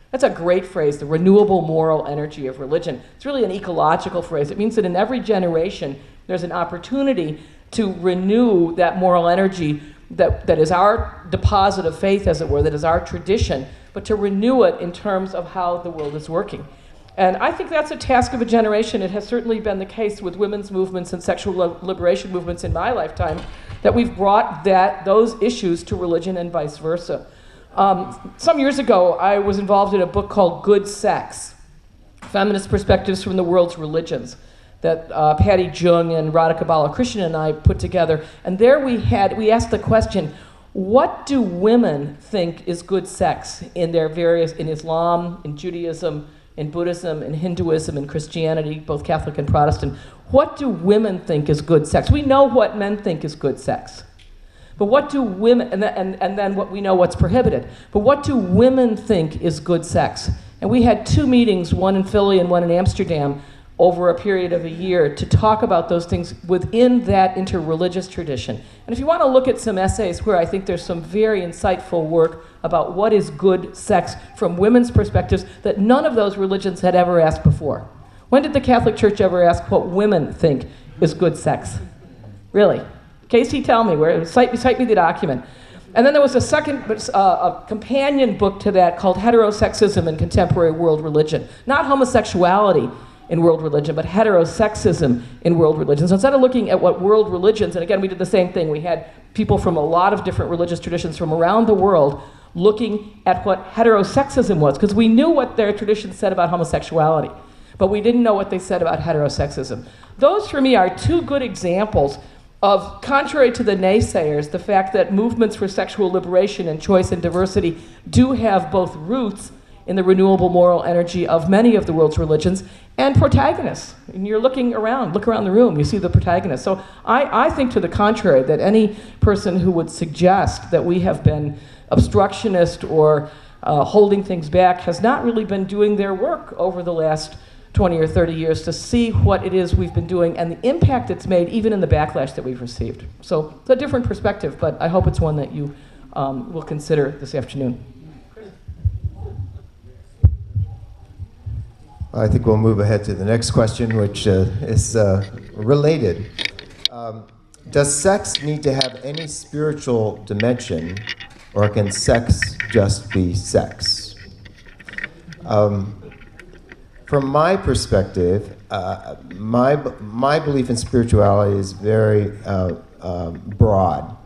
That's a great phrase, the renewable moral energy of religion. It's really an ecological phrase. It means that in every generation, there's an opportunity to renew that moral energy that is our deposit of faith, as it were, that is our tradition, but to renew it in terms of how the world is working. And I think that's a task of a generation. It has certainly been the case with women's movements and sexual liberation movements in my lifetime, that we've brought those issues to religion and vice versa. Some years ago, I was involved in a book called Good Sex, Feminist Perspectives from the World's Religions, that Patty Jung and Radhika Balakrishnan and I put together. And there we asked the question, what do women think is good sex in their various, in Islam, in Judaism, in Buddhism, in Hinduism, in Christianity, both Catholic and Protestant? What do women think is good sex? We know what men think is good sex. But what do women, and then what we know what's prohibited. But what do women think is good sex? And we had 2 meetings, one in Philly and one in Amsterdam, over a period of a year to talk about those things within that interreligious tradition. And if you want to look at some essays where I think there's some very insightful work about what is good sex from women's perspectives that none of those religions had ever asked before. When did the Catholic Church ever ask what women think is good sex? Really? Casey, tell me, cite me the document. And then there was a second, a companion book to that called Heterosexism in Contemporary World Religion. Not homosexuality in world religion, but heterosexism in world religion. So instead of looking at what world religions, and again, we did the same thing. We had people from a lot of different religious traditions from around the world looking at what heterosexism was, because we knew what their traditions said about homosexuality, but we didn't know what they said about heterosexism. Those, for me, are 2 good examples of, contrary to the naysayers, the fact that movements for sexual liberation and choice and diversity do have both roots in the renewable moral energy of many of the world's religions and protagonists. And you're looking around, look around the room, you see the protagonists. So I think to the contrary, that any person who would suggest that we have been obstructionist or holding things back has not really been doing their work over the last 20 or 30 years to see what it is we've been doing and the impact it's made, even in the backlash that we've received. So it's a different perspective, but I hope it's one that you will consider this afternoon. I think we'll move ahead to the next question, which is related. Does sex need to have any spiritual dimension, or can sex just be sex? From my perspective, my belief in spirituality is very broad.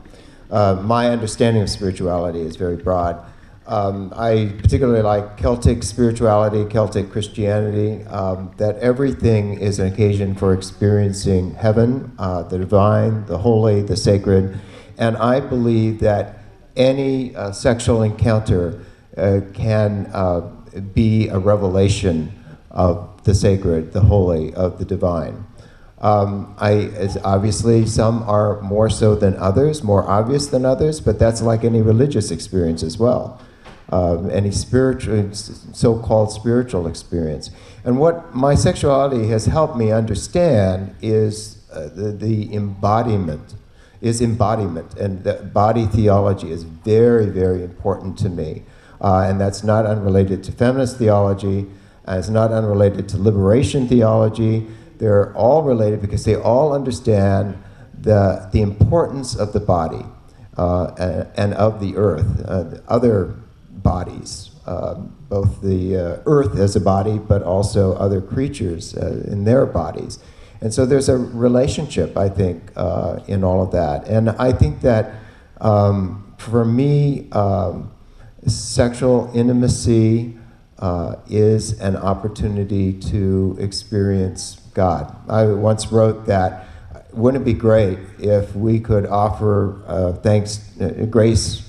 My understanding of spirituality is very broad. I particularly like Celtic spirituality, Celtic Christianity, that everything is an occasion for experiencing heaven, the divine, the holy, the sacred. And I believe that any sexual encounter can be a revelation of the sacred, the holy, of the divine. Obviously, some are more so than others, more obvious than others, but that's like any religious experience as well. Any spiritual, so-called spiritual experience. And what my sexuality has helped me understand is the embodiment, and the body theology is very, very important to me. And that's not unrelated to feminist theology, and it's not unrelated to liberation theology. They're all related because they all understand the importance of the body and of the earth, other bodies, both the earth as a body, but also other creatures in their bodies. And so there's a relationship, I think, in all of that. And I think that for me, sexual intimacy is an opportunity to experience God. I once wrote that, wouldn't it be great if we could offer grace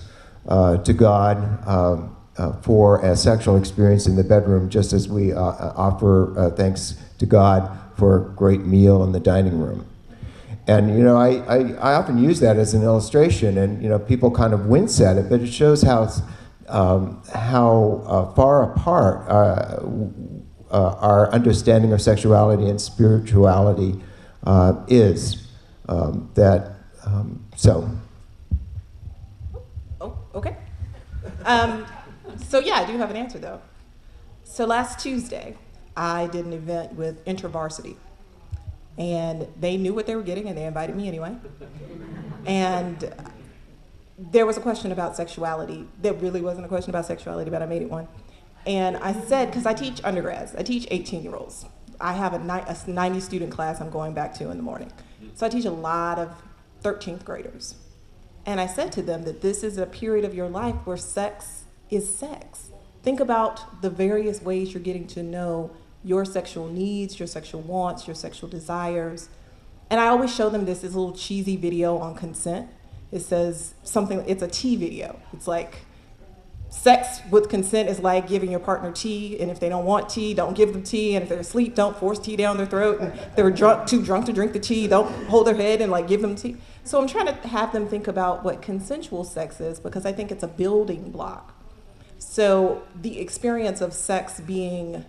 to God for a sexual experience in the bedroom, just as we offer thanks to God for a great meal in the dining room. And I often use that as an illustration, and people kind of wince at it, but it shows how far apart our understanding of sexuality and spirituality is. Oh, okay. So yeah, I do have an answer though. So last Tuesday, I did an event with InterVarsity, and they knew what they were getting, and they invited me anyway. And there was a question about sexuality. There really wasn't a question about sexuality, but I made it one. And I said, because I teach undergrads, I teach 18-year-olds. I have a 90-student class I'm going back to in the morning. So I teach a lot of 13th graders. And I said to them that this is a period of your life where sex is sex. Think about the various ways you're getting to know your sexual needs, your sexual wants, your sexual desires. And I always show them this little cheesy video on consent. It says something, it's a tea video. It's like, sex with consent is like giving your partner tea, and if they don't want tea, don't give them tea, and if they're asleep, don't force tea down their throat, and if they're too drunk to drink the tea, don't hold their head and like give them tea. So I'm trying to have them think about what consensual sex is, because I think it's a building block. So the experience of sex being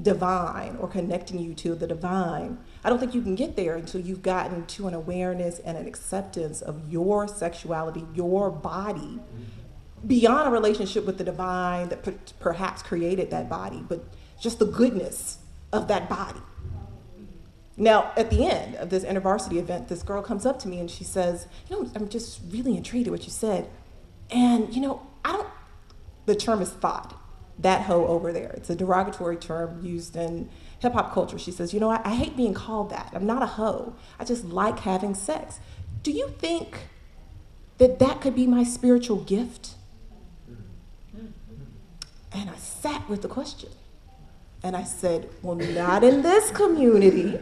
divine or connecting you to the divine, I don't think you can get there until you've gotten to an awareness and an acceptance of your sexuality, your body, beyond a relationship with the divine that perhaps created that body, but just the goodness of that body. Now, at the end of this InterVarsity event, this girl comes up to me and she says, I'm just really intrigued at what you said. And, the term is thought, that hoe over there. It's a derogatory term used in hip hop culture. She says, I hate being called that. I'm not a hoe. I just like having sex. Do you think that could be my spiritual gift? And I sat with the question. And I said, well, not in this community,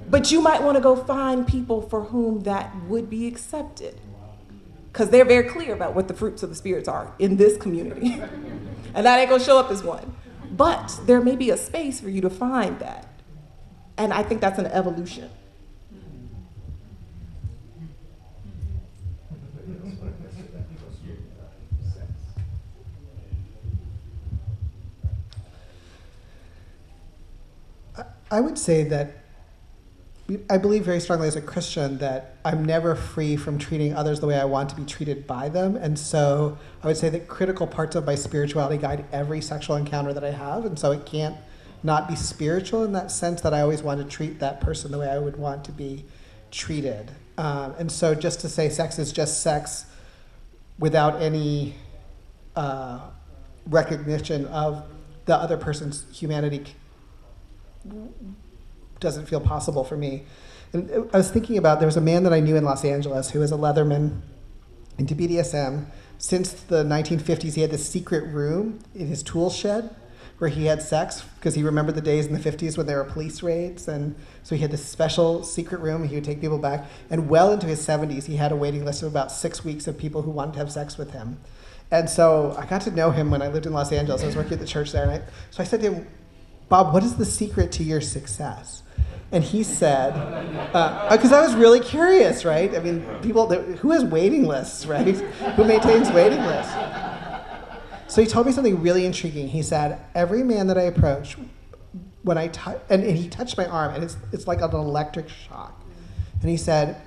but you might want to go find people for whom that would be accepted. Because they're very clear about what the fruits of the spirits are in this community. And that ain't gonna show up as one. But there may be a space for you to find that. And I think that's an evolution. I would say that I believe very strongly as a Christian that I'm never free from treating others the way I want to be treated by them. And so I would say that critical parts of my spirituality guide every sexual encounter that I have. And so it can't not be spiritual in that sense that I always want to treat that person the way I would want to be treated. And so just to say sex is just sex without any recognition of the other person's humanity doesn't feel possible for me. And I was thinking about, there was a man that I knew in Los Angeles who was a Leatherman into BDSM. Since the 1950s, he had this secret room in his tool shed where he had sex because he remembered the days in the 50s when there were police raids. And so he had this special secret room. He would take people back. And well into his 70s, he had a waiting list of about 6 weeks of people who wanted to have sex with him. And so I got to know him when I lived in Los Angeles. I was working at the church there. So I said to him, Bob, what is the secret to your success? And he said, because I was really curious, right? I mean, people, who has waiting lists, right? Who maintains waiting lists? So he told me something really intriguing. He said, every man that I approach, when I and he touched my arm, and it's like an electric shock. And he said,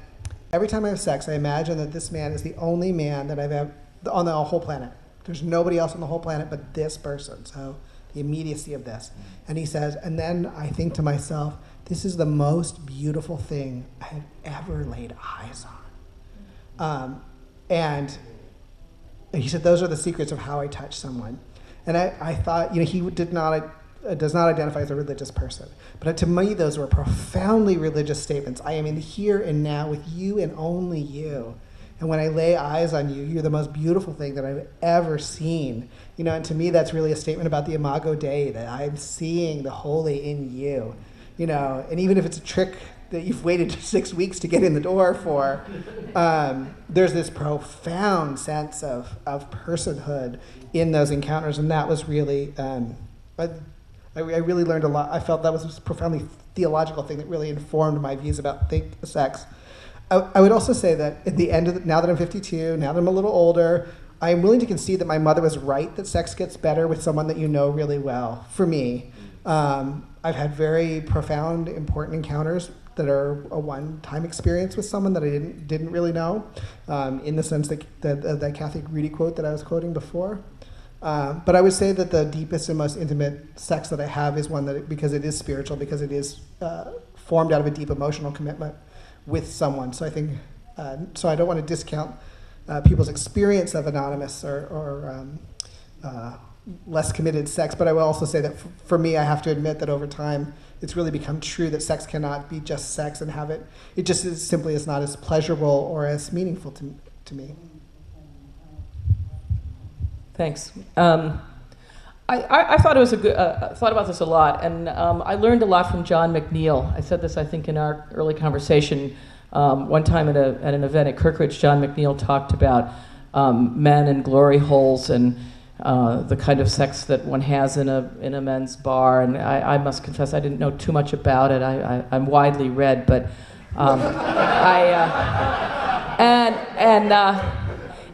every time I have sex, I imagine that this man is the only man that I've ever, on the whole planet. There's nobody else on the whole planet but this person. So the immediacy of this. And he says, and then I think to myself, this is the most beautiful thing I have ever laid eyes on. And he said, those are the secrets of how I touch someone. And I thought, he does not identify as a religious person. But to me, those were profoundly religious statements. I am in the here and now with you and only you. And when I lay eyes on you, you're the most beautiful thing that I've ever seen. And to me, that's really a statement about the Imago Dei, that I'm seeing the holy in you. And even if it's a trick that you've waited 6 weeks to get in the door for, there's this profound sense of personhood in those encounters, and that was really, I really learned a lot. I felt that was a profoundly theological thing that really informed my views about sex. I would also say that at the end of now that I'm 52, now that I'm a little older, I'm willing to concede that my mother was right that sex gets better with someone that you know really well. For me, I've had very profound, important encounters that are a one-time experience with someone that I didn't really know, in the sense that that Kathy Rudy quote that I was quoting before. But I would say that the deepest and most intimate sex that I have is one that, because it is spiritual, because it is formed out of a deep emotional commitment with someone. So I think, so I don't want to discount people's experience of anonymous or less committed sex, but I will also say that for me, I have to admit that over time, it's really become true that sex cannot be just sex and have it just is simply is not as pleasurable or as meaningful to me. Thanks. I thought it was thought about this a lot, and I learned a lot from John McNeil. I said this, I think, in our early conversation. One time at an event at Kirkridge, John McNeil talked about men and glory holes and the kind of sex that one has in a men's bar. And I must confess, I didn't know too much about it. I'm widely read, but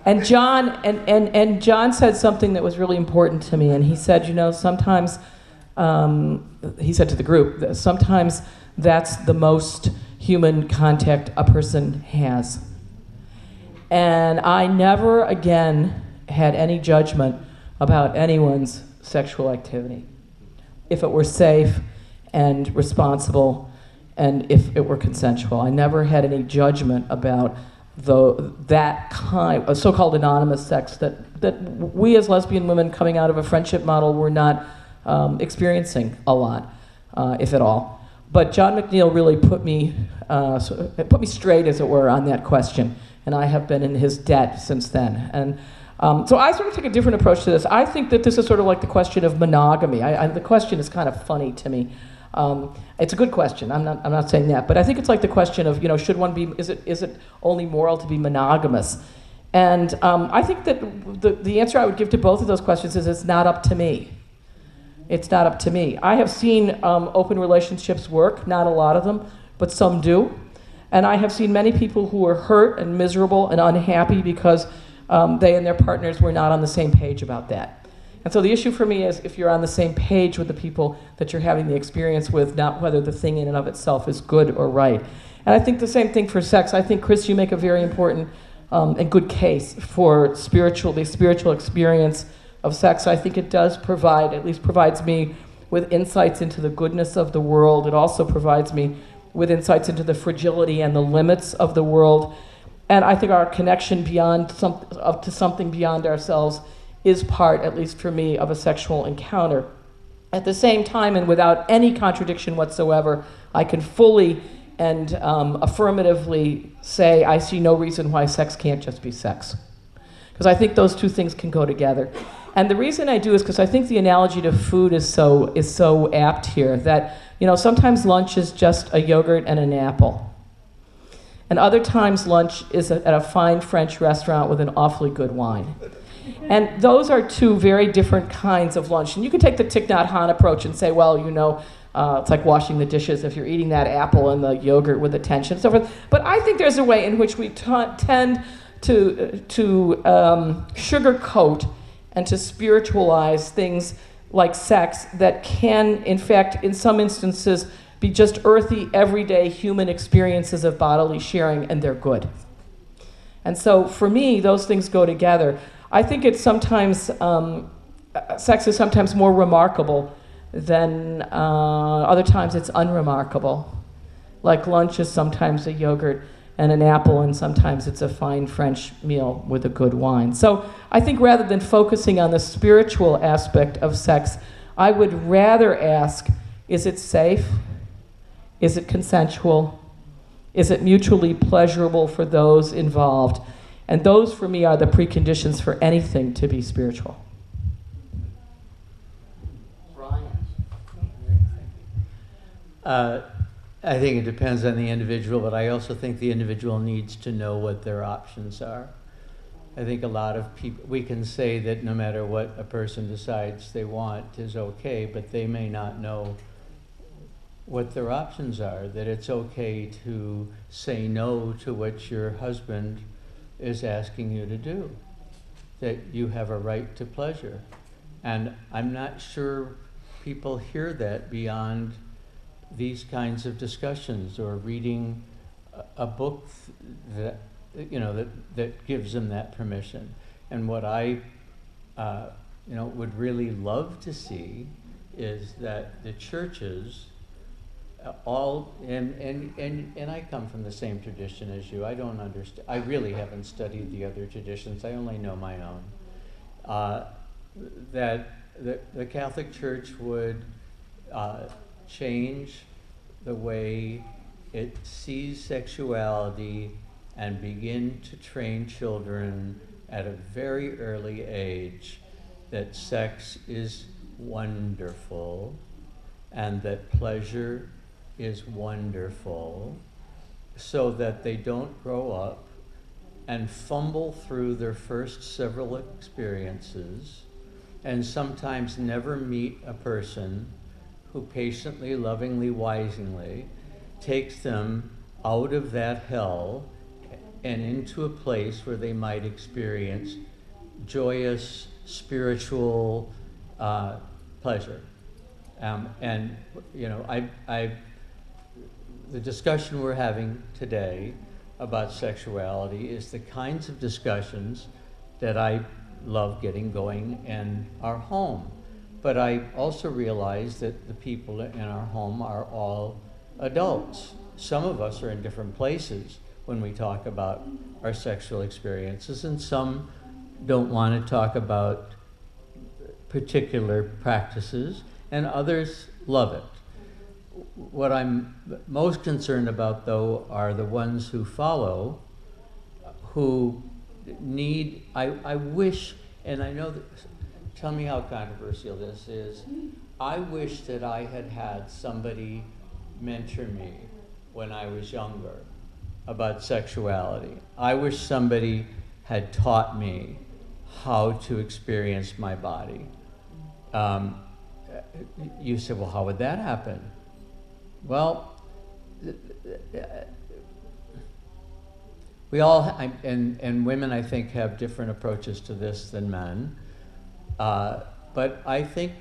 and John said something that was really important to me. And he said, sometimes he said to the group, that sometimes that's the most human contact a person has. And I never again had any judgment about anyone's sexual activity, if it were safe and responsible and if it were consensual. I never had any judgment about that kind of so-called anonymous sex that we as lesbian women coming out of a friendship model were not experiencing a lot, if at all. But John McNeil really put me straight, as it were, on that question, and I have been in his debt since then. And so I sort of take a different approach to this. I think that this is sort of like the question of monogamy. The question is kind of funny to me. It's a good question. I'm not saying that, but I think it's like the question of, should one be? Is it only moral to be monogamous? And I think that the answer I would give to both of those questions is it's not up to me. It's not up to me. I have seen open relationships work, not a lot of them, but some do. And I have seen many people who are hurt and miserable and unhappy because they and their partners were not on the same page about that. And so the issue for me is if you're on the same page with the people that you're having the experience with, not whether the thing in and of itself is good or right. And I think the same thing for sex. I think, Chris, you make a very important and good case for the spiritual experience of sex. I think it does provide, at least provides me with insights into the goodness of the world. It also provides me with insights into the fragility and the limits of the world. And I think our connection to something beyond ourselves is part, at least for me, of a sexual encounter. At the same time, and without any contradiction whatsoever, I can fully and affirmatively say I see no reason why sex can't just be sex. Because I think those two things can go together. And the reason I do is because I think the analogy to food is so apt here, that sometimes lunch is just a yogurt and an apple. And other times lunch is at a fine French restaurant with an awfully good wine. And those are two very different kinds of lunch. And you can take the Thich Nhat Hanh approach and say, well, it's like washing the dishes if you're eating that apple and the yogurt with attention and so forth. But I think there's a way in which we tend to sugarcoat and to spiritualize things like sex that can, in fact, in some instances, be just earthy, everyday human experiences of bodily sharing, and they're good. And so for me, those things go together. I think it's sometimes, sex is sometimes more remarkable than other times it's unremarkable. Like lunch is sometimes a yogurt and an apple, and sometimes it's a fine French meal with a good wine. So I think rather than focusing on the spiritual aspect of sex, I would rather ask, is it safe? Is it consensual? Is it mutually pleasurable for those involved? And those, for me, are the preconditions for anything to be spiritual. I think it depends on the individual, but I also think the individual needs to know what their options are. I think a lot of people, we can say that no matter what a person decides they want is okay, but they may not know what their options are, that it's okay to say no to what your husband is asking you to do, that you have a right to pleasure. And I'm not sure people hear that beyond these kinds of discussions or reading a book that gives them that permission. And what I would really love to see is that the churches all and I come from the same tradition as you. I don't understand. I really haven't studied the other traditions. I only know my own. That the Catholic Church would change the way it sees sexuality and begin to train children at a very early age that sex is wonderful and that pleasure is wonderful so that they don't grow up and fumble through their first several experiences and sometimes never meet a person who patiently, lovingly, wisely takes them out of that hell and into a place where they might experience joyous spiritual pleasure. And you know, the discussion we're having today about sexuality is the kinds of discussions that I love getting going in our home. But I also realize that the people in our home are all adults. Some of us are in different places when we talk about our sexual experiences, and some don't want to talk about particular practices, and others love it. What I'm most concerned about, though, are the ones who follow, who need, I wish, and I know that, tell me how controversial this is, I wish that I had had somebody mentor me when I was younger about sexuality. I wish somebody had taught me how to experience my body. You said, well, how would that happen? Well, we all, and women, I think, have different approaches to this than men. But I think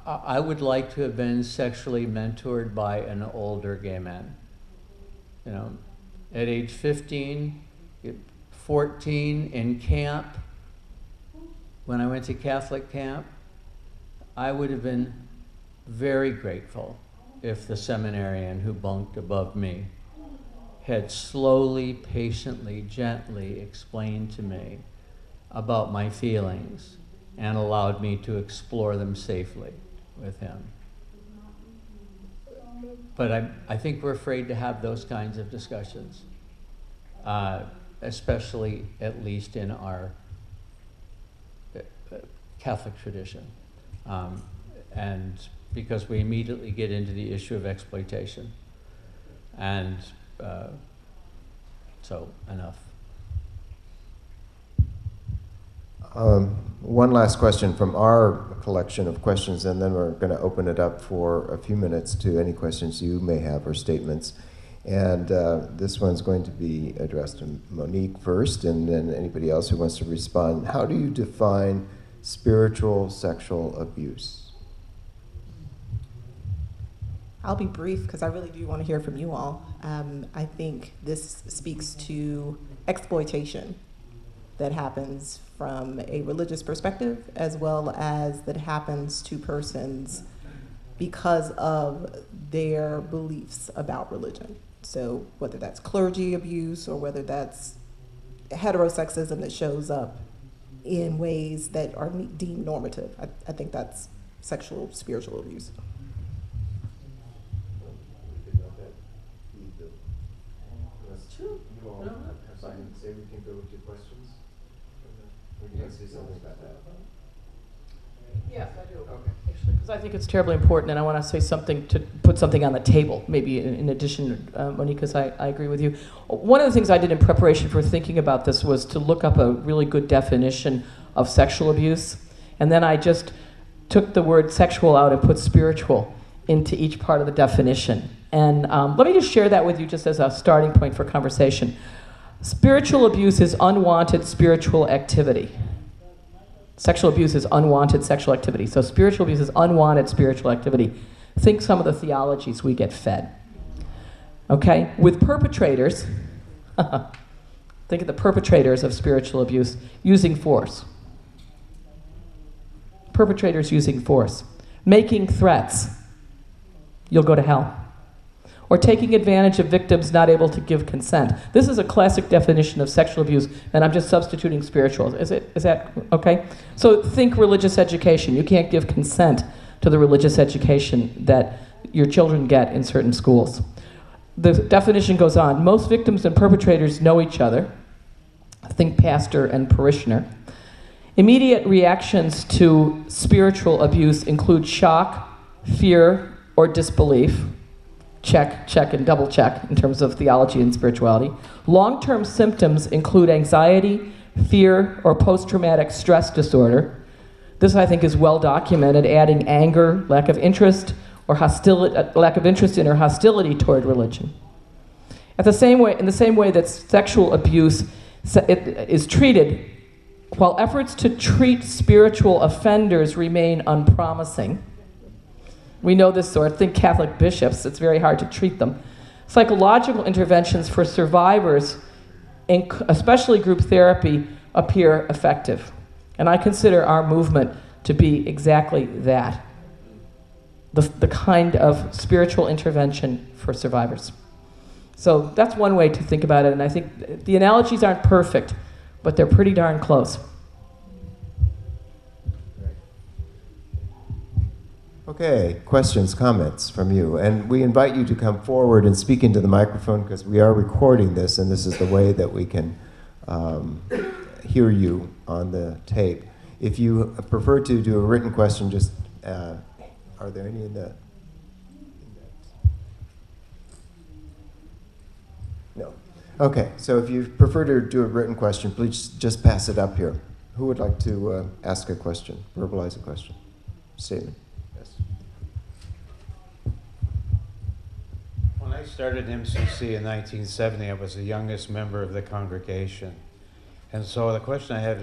I would like to have been sexually mentored by an older gay man. You know, at age 15, 14, in camp, when I went to Catholic camp, I would have been very grateful if the seminarian who bunked above me had slowly, patiently, gently explained to me about my feelings and allowed me to explore them safely with him. But I think we're afraid to have those kinds of discussions, especially at least in our Catholic tradition. And because we immediately get into the issue of exploitation. And so, enough. One last question from our collection of questions, and then we're going to open it up for a few minutes to any questions you may have or statements. And this one's going to be addressed to Monique first, and then anybody else who wants to respond. How do you define spiritual sexual abuse? I'll be brief because I really do want to hear from you all. I think this speaks to exploitation that happens from a religious perspective, as well as that happens to persons because of their beliefs about religion. So whether that's clergy abuse or whether that's heterosexism that shows up in ways that are deemed normative, I think that's sexual spiritual abuse. Say we can go to questions. Or do you guys say something about that? Yes, I do. Okay. Actually, because I think it's terribly important, and I want to say something to put something on the table, maybe in addition, Monique, because I agree with you. One of the things I did in preparation for thinking about this was to look up a really good definition of sexual abuse, and then I just took the word sexual out and put spiritual into each part of the definition. And let me just share that with you just as a starting point for conversation. Spiritual abuse is unwanted spiritual activity. Sexual abuse is unwanted sexual activity. So spiritual abuse is unwanted spiritual activity. Think some of the theologies we get fed. Okay? With perpetrators, think of the perpetrators of spiritual abuse using force. Perpetrators using force. Making threats. You'll go to hell. Or taking advantage of victims not able to give consent. This is a classic definition of sexual abuse, and I'm just substituting spiritual. Is that okay? So think religious education. You can't give consent to the religious education that your children get in certain schools. The definition goes on. Most victims and perpetrators know each other. Think pastor and parishioner. Immediate reactions to spiritual abuse include shock, fear, or disbelief. check, check, and double check in terms of theology and spirituality. Long-term symptoms include anxiety, fear, or post-traumatic stress disorder. This, I think, is well documented, adding anger, lack of interest, or lack of interest in or hostility toward religion. In the same way that sexual abuse is treated, while efforts to treat spiritual offenders remain unpromising. We know this, or think Catholic bishops, it's very hard to treat them. Psychological interventions for survivors, especially group therapy, appear effective. And I consider our movement to be exactly that, the kind of spiritual intervention for survivors. So that's one way to think about it, and I think the analogies aren't perfect, but they're pretty darn close. Okay, questions, comments from you. And we invite you to come forward and speak into the microphone because we are recording this, and this is the way that we can hear you on the tape. If you prefer to do a written question, just, are there any in the? No. Okay, so if you prefer to do a written question, please just pass it up here. Who would like to ask a question, verbalize a question, statement? Yes. When I started MCC in 1970, I was the youngest member of the congregation. And so the question I had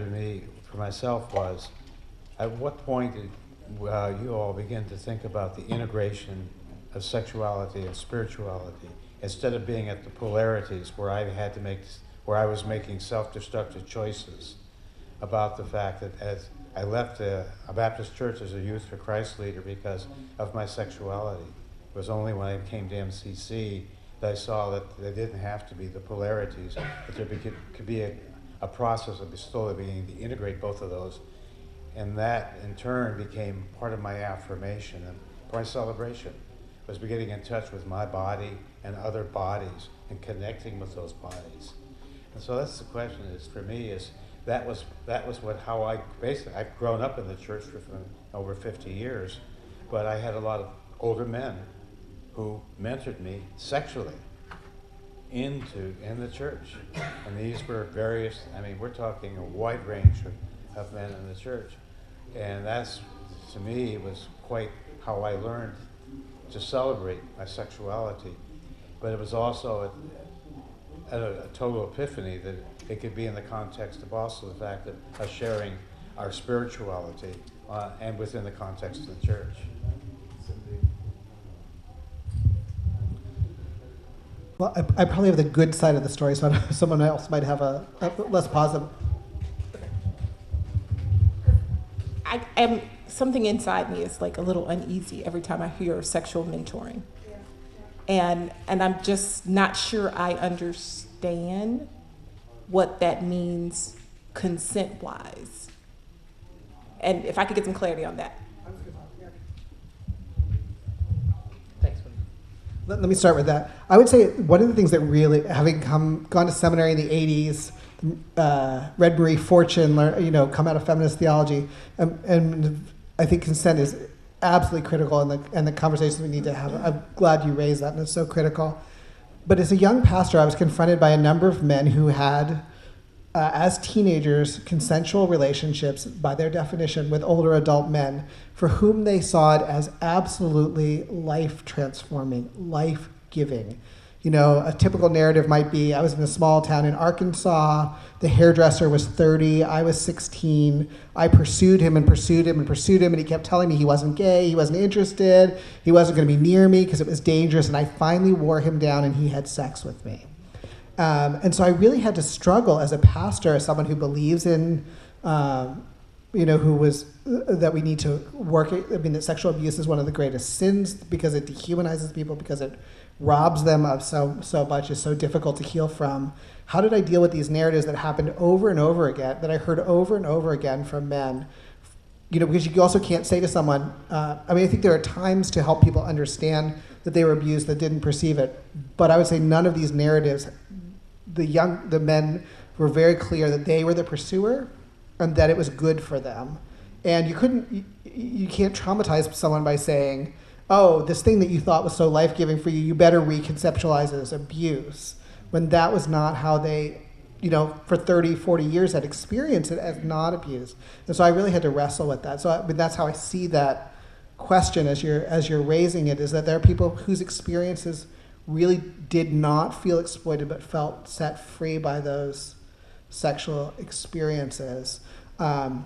for myself was, at what point did you all begin to think about the integration of sexuality and spirituality, instead of being at the polarities where I was making self-destructive choices about the fact that as I left a Baptist church as a Youth for Christ leader because of my sexuality. It was only when I came to MCC that I saw that there didn't have to be the polarities, but there could be a process of slowly beginning to integrate both of those. And that, in turn, became part of my affirmation and my celebration, was getting in touch with my body and other bodies and connecting with those bodies. And so that's the question is, for me, is that was how I've grown up in the church for over 50 years, but I had a lot of older men who mentored me sexually in the church. And these were we're talking a wide range of men in the church. And that's, to me, was quite how I learned to celebrate my sexuality. But it was also a total epiphany that it could be in the context of also the fact that us sharing our spirituality and within the context of the church. Well, I probably have the good side of the story, so someone else might have a less positive. Something inside me is like a little uneasy every time I hear sexual mentoring. And I'm just not sure I understand what that means consent-wise. And if I could get some clarity on that. Thanks. Let me start with that. I would say one of the things that really, having gone to seminary in the 80s, read Marie Fortune, come out of feminist theology, and I think consent is absolutely critical in the conversations we need to have. I'm glad you raised that, and it's so critical. But as a young pastor, I was confronted by a number of men who had, as teenagers, consensual relationships, by their definition, with older adult men for whom they saw it as absolutely life-transforming, life-giving. A typical narrative might be, I was in a small town in Arkansas, the hairdresser was 30, I was 16, I pursued him and pursued him and pursued him, and he kept telling me he wasn't gay, he wasn't interested, he wasn't going to be near me because it was dangerous, and I finally wore him down and he had sex with me. And so I really had to struggle as a pastor, as someone who believes in, that we need to work, that sexual abuse is one of the greatest sins because it dehumanizes people, because it robs them of so much, is so difficult to heal from. How did I deal with these narratives that happened over and over again, that I heard over and over again from men? Because you also can't say to someone, I think there are times to help people understand that they were abused that didn't perceive it, but I would say none of these narratives, the men were very clear that they were the pursuer and that it was good for them. And you can't traumatize someone by saying, oh, this thing that you thought was so life-giving for you, you better reconceptualize it as abuse, when that was not how they, for 30, 40 years had experienced it as not abuse. And so I really had to wrestle with that. So that's how I see that question as you're raising it, is that there are people whose experiences really did not feel exploited but felt set free by those sexual experiences. So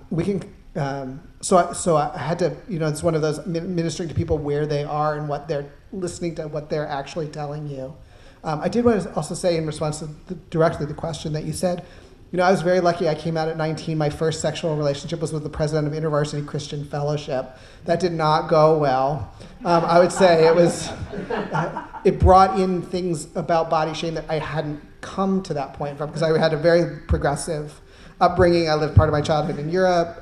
I had to, it's one of those ministering to people where they are and what they're listening to, what they're actually telling you. I did want to also say in response to directly the question that you said, I was very lucky. I came out at 19. My first sexual relationship was with the president of InterVarsity Christian Fellowship. That did not go well. I would say it brought in things about body shame that I hadn't come to that point from, because I had a very progressive upbringing. I lived part of my childhood in Europe.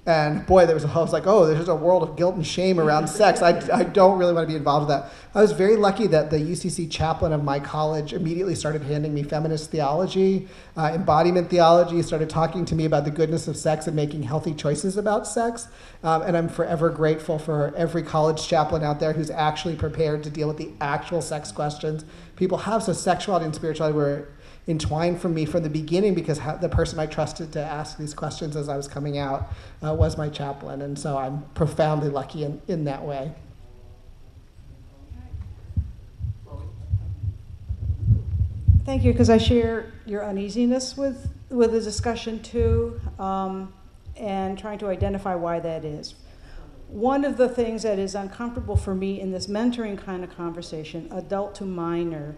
And boy, I was like, oh, there's a world of guilt and shame around sex. I don't really want to be involved with that. I was very lucky that the UCC chaplain of my college immediately started handing me feminist theology, embodiment theology, started talking to me about the goodness of sex and making healthy choices about sex. And I'm forever grateful for every college chaplain out there who's actually prepared to deal with the actual sex questions people have. So sexuality and spirituality were entwined for me from the beginning, because the person I trusted to ask these questions as I was coming out was my chaplain. And so I'm profoundly lucky in that way. Thank you, because I share your uneasiness with the discussion too, and trying to identify why that is. One of the things that is uncomfortable for me in this mentoring kind of conversation, adult to minor,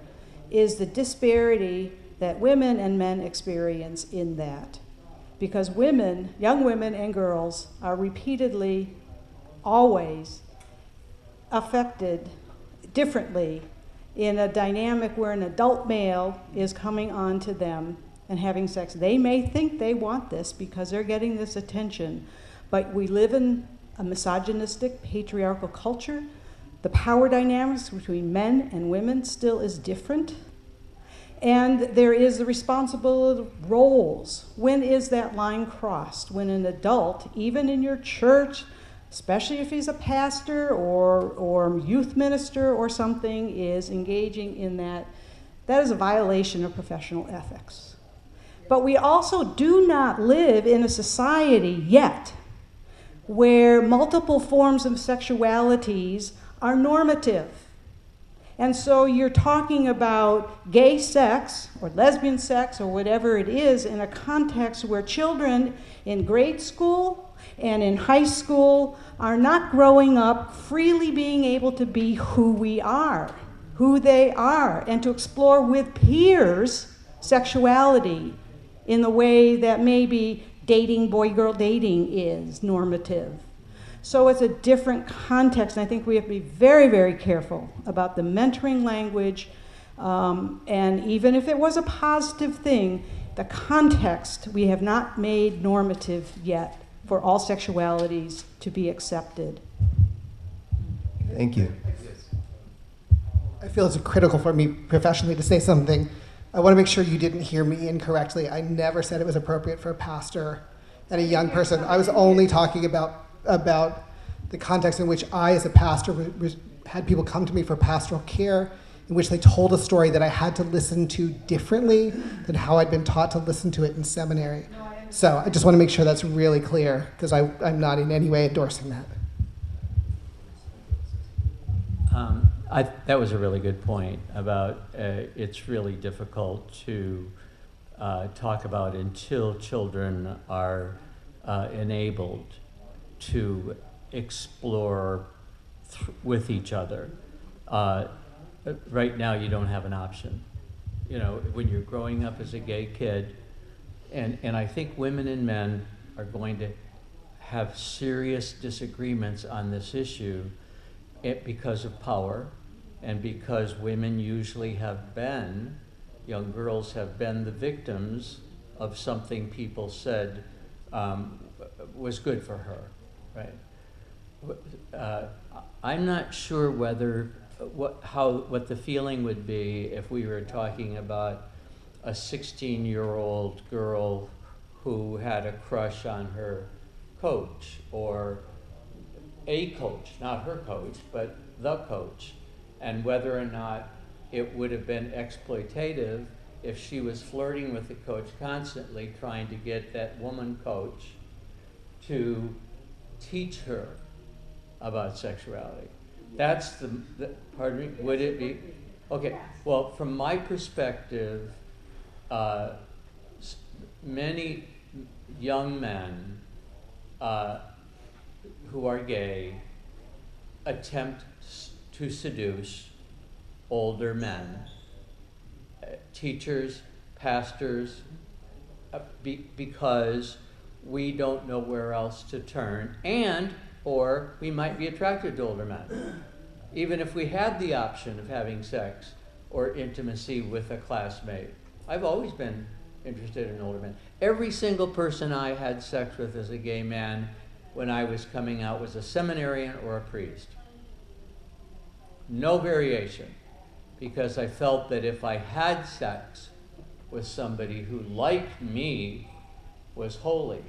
is the disparity that women and men experience in that. Because women, young women and girls, are repeatedly, always affected differently in a dynamic where an adult male is coming on to them and having sex. They may think they want this because they're getting this attention, but we live in a misogynistic, patriarchal culture. The power dynamics between men and women still is different. And there is the responsible roles. When is that line crossed? When an adult, even in your church, especially if he's a pastor or youth minister or something, is engaging in that is a violation of professional ethics. But we also do not live in a society yet where multiple forms of sexualities are normative. And so you're talking about gay sex or lesbian sex or whatever it is in a context where children in grade school and in high school are not growing up freely being able to be who we are, who they are, and to explore with peers sexuality in the way that maybe dating, boy-girl dating is normative. So it's a different context, and I think we have to be very, very careful about the mentoring language, and even if it was a positive thing, the context we have not made normative yet for all sexualities to be accepted. Thank you. I feel it's critical for me professionally to say something. I want to make sure you didn't hear me incorrectly. I never said it was appropriate for a pastor and a young person. I was only talking about the context in which I, as a pastor, had people come to me for pastoral care, in which they told a story that I had to listen to differently than how I'd been taught to listen to it in seminary. So I just want to make sure that's really clear, because I'm not in any way endorsing that. That was a really good point about it's really difficult to talk about until children are enabled to explore with each other. Right now, you don't have an option. When you're growing up as a gay kid, and I think women and men are going to have serious disagreements on this issue because of power, and because women usually have been, young girls have been the victims of something people said was good for her, right? I'm not sure what the feeling would be if we were talking about a 16-year-old girl who had a crush on her coach, a coach, not her coach, but the coach, and whether or not it would have been exploitative if she was flirting with the coach constantly, trying to get that woman coach to teach her about sexuality. That's the pardon me, would it be? Okay, well, from my perspective, many young men who are gay attempt to seduce older men, teachers, pastors, because we don't know where else to turn, and or we might be attracted to older men. Even if we had the option of having sex or intimacy with a classmate. I've always been interested in older men. Every single person I had sex with as a gay man when I was coming out was a seminarian or a priest. No variation, because I felt that if I had sex with somebody who, like me, was holy,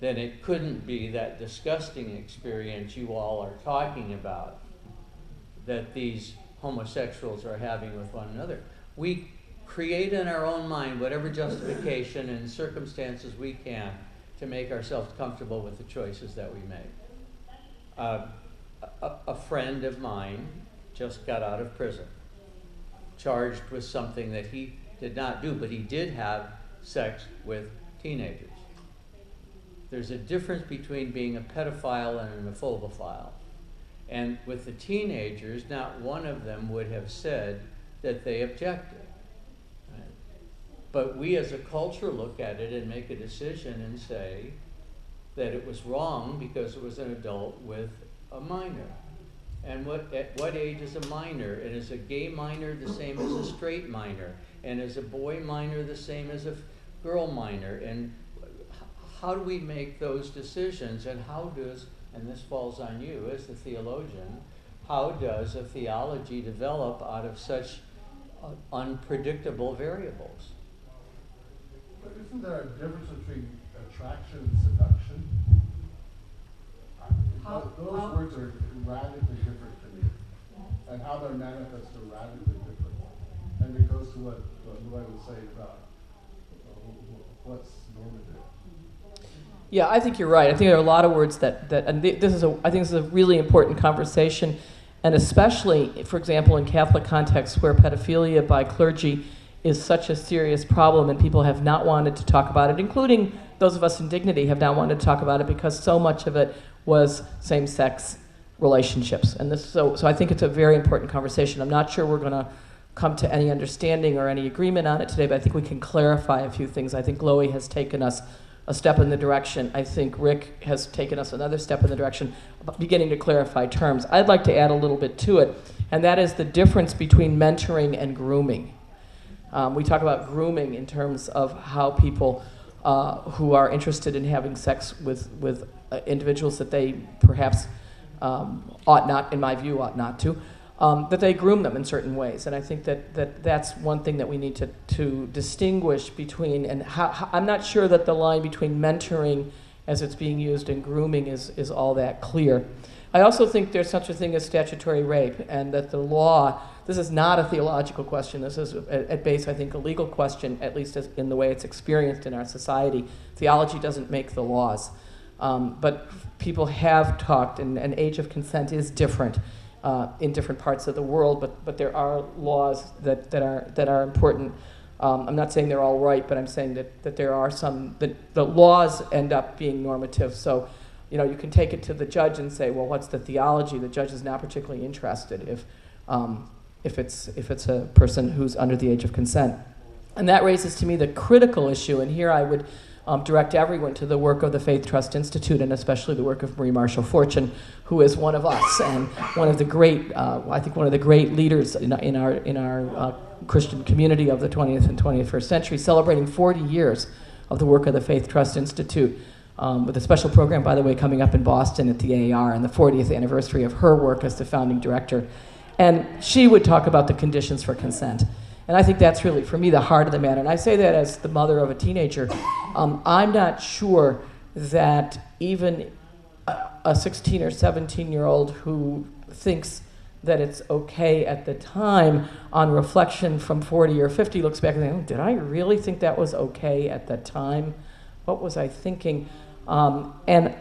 then it couldn't be that disgusting experience you all are talking about that these homosexuals are having with one another. We create in our own mind whatever justification and circumstances we can to make ourselves comfortable with the choices that we make. A friend of mine just got out of prison, charged with something that he did not do, but he did have sex with teenagers. There's a difference between being a pedophile and a phobophile. And with the teenagers, not one of them would have said that they objected. Right? But we as a culture look at it and make a decision and say that it was wrong because it was an adult with a minor. And at what age is a minor? And is a gay minor the same as a straight minor? And is a boy minor the same as a girl minor? And how do we make those decisions? And how does, and this falls on you as the theologian, how does a theology develop out of such unpredictable variables? But isn't there a difference between attraction and seduction? Those words are radically different to me, and how they're manifested are radically different. And it goes to what Lloyd was saying about what's normative. Yeah, I think you're right. I think there are a lot of words that and I think this is a really important conversation, and especially, for example, in Catholic contexts where pedophilia by clergy is such a serious problem and people have not wanted to talk about it, including those of us in Dignity have not wanted to talk about it because so much of it was same-sex relationships. And so I think it's a very important conversation. I'm not sure we're going to come to any understanding or any agreement on it today, but I think we can clarify a few things. I think Loie has taken us a step in the direction. I think Rick has taken us another step in the direction, beginning to clarify terms. I'd like to add a little bit to it, and that is the difference between mentoring and grooming. We talk about grooming in terms of how people who are interested in having sex with individuals that they perhaps ought not, in my view, ought not to, that they groom them in certain ways. And I think that's one thing that we need to distinguish between, and how I'm not sure that the line between mentoring as it's being used and grooming is all that clear. I also think there's such a thing as statutory rape, and that the law, this is not a theological question, this is at base, I think, a legal question, at least as in the way it's experienced in our society. Theology doesn't make the laws. But people have talked, and age of consent is different in different parts of the world, but there are laws that are important. I'm not saying they're all right, but I'm saying that there are some, that the laws end up being normative. So, you can take it to the judge and say, well, what's the theology? The judge is not particularly interested if it's a person who's under the age of consent. And that raises to me the critical issue, and here I would direct everyone to the work of the Faith Trust Institute, and especially the work of Marie Marshall Fortune, who is one of us and one of the great, I think, one of the great leaders in our Christian community of the 20th and 21st century, celebrating 40 years of the work of the Faith Trust Institute, with a special program, by the way, coming up in Boston at the AAR, and the 40th anniversary of her work as the founding director. And she would talk about the conditions for consent. And I think that's really, for me, the heart of the matter. And I say that as the mother of a teenager. I'm not sure that even a 16 or 17-year-old who thinks that it's okay at the time, on reflection from 40 or 50, looks back and thinks, oh, did I really think that was okay at the time? What was I thinking? And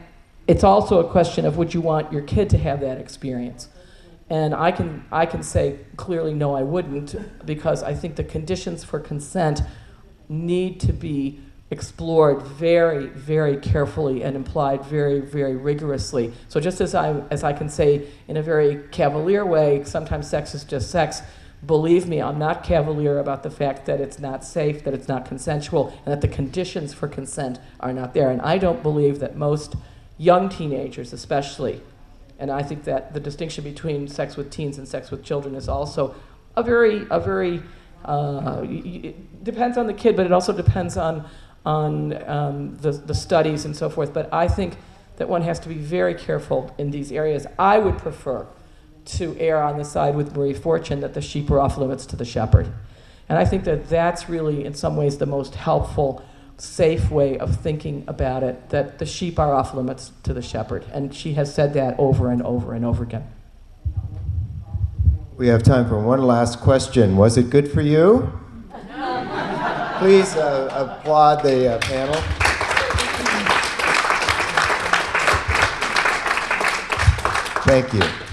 it's also a question of, would you want your kid to have that experience? And I can say clearly, no, I wouldn't, because I think the conditions for consent need to be explored very, very carefully and implied very, very rigorously. So just as I can say in a very cavalier way, sometimes sex is just sex, believe me, I'm not cavalier about the fact that it's not safe, that it's not consensual, and that the conditions for consent are not there. And I don't believe that most young teenagers especially, and I think that the distinction between sex with teens and sex with children is also a very, it depends on the kid, but it also depends on the studies and so forth. But I think that one has to be very careful in these areas. I would prefer to err on the side with Marie Fortune that the sheep are off limits to the shepherd. And I think that that's really, in some ways, the most helpful, safe way of thinking about it, that the sheep are off limits to the shepherd. And she has said that over and over and over again. We have time for one last question. Was it good for you? Please applaud the panel. Thank you.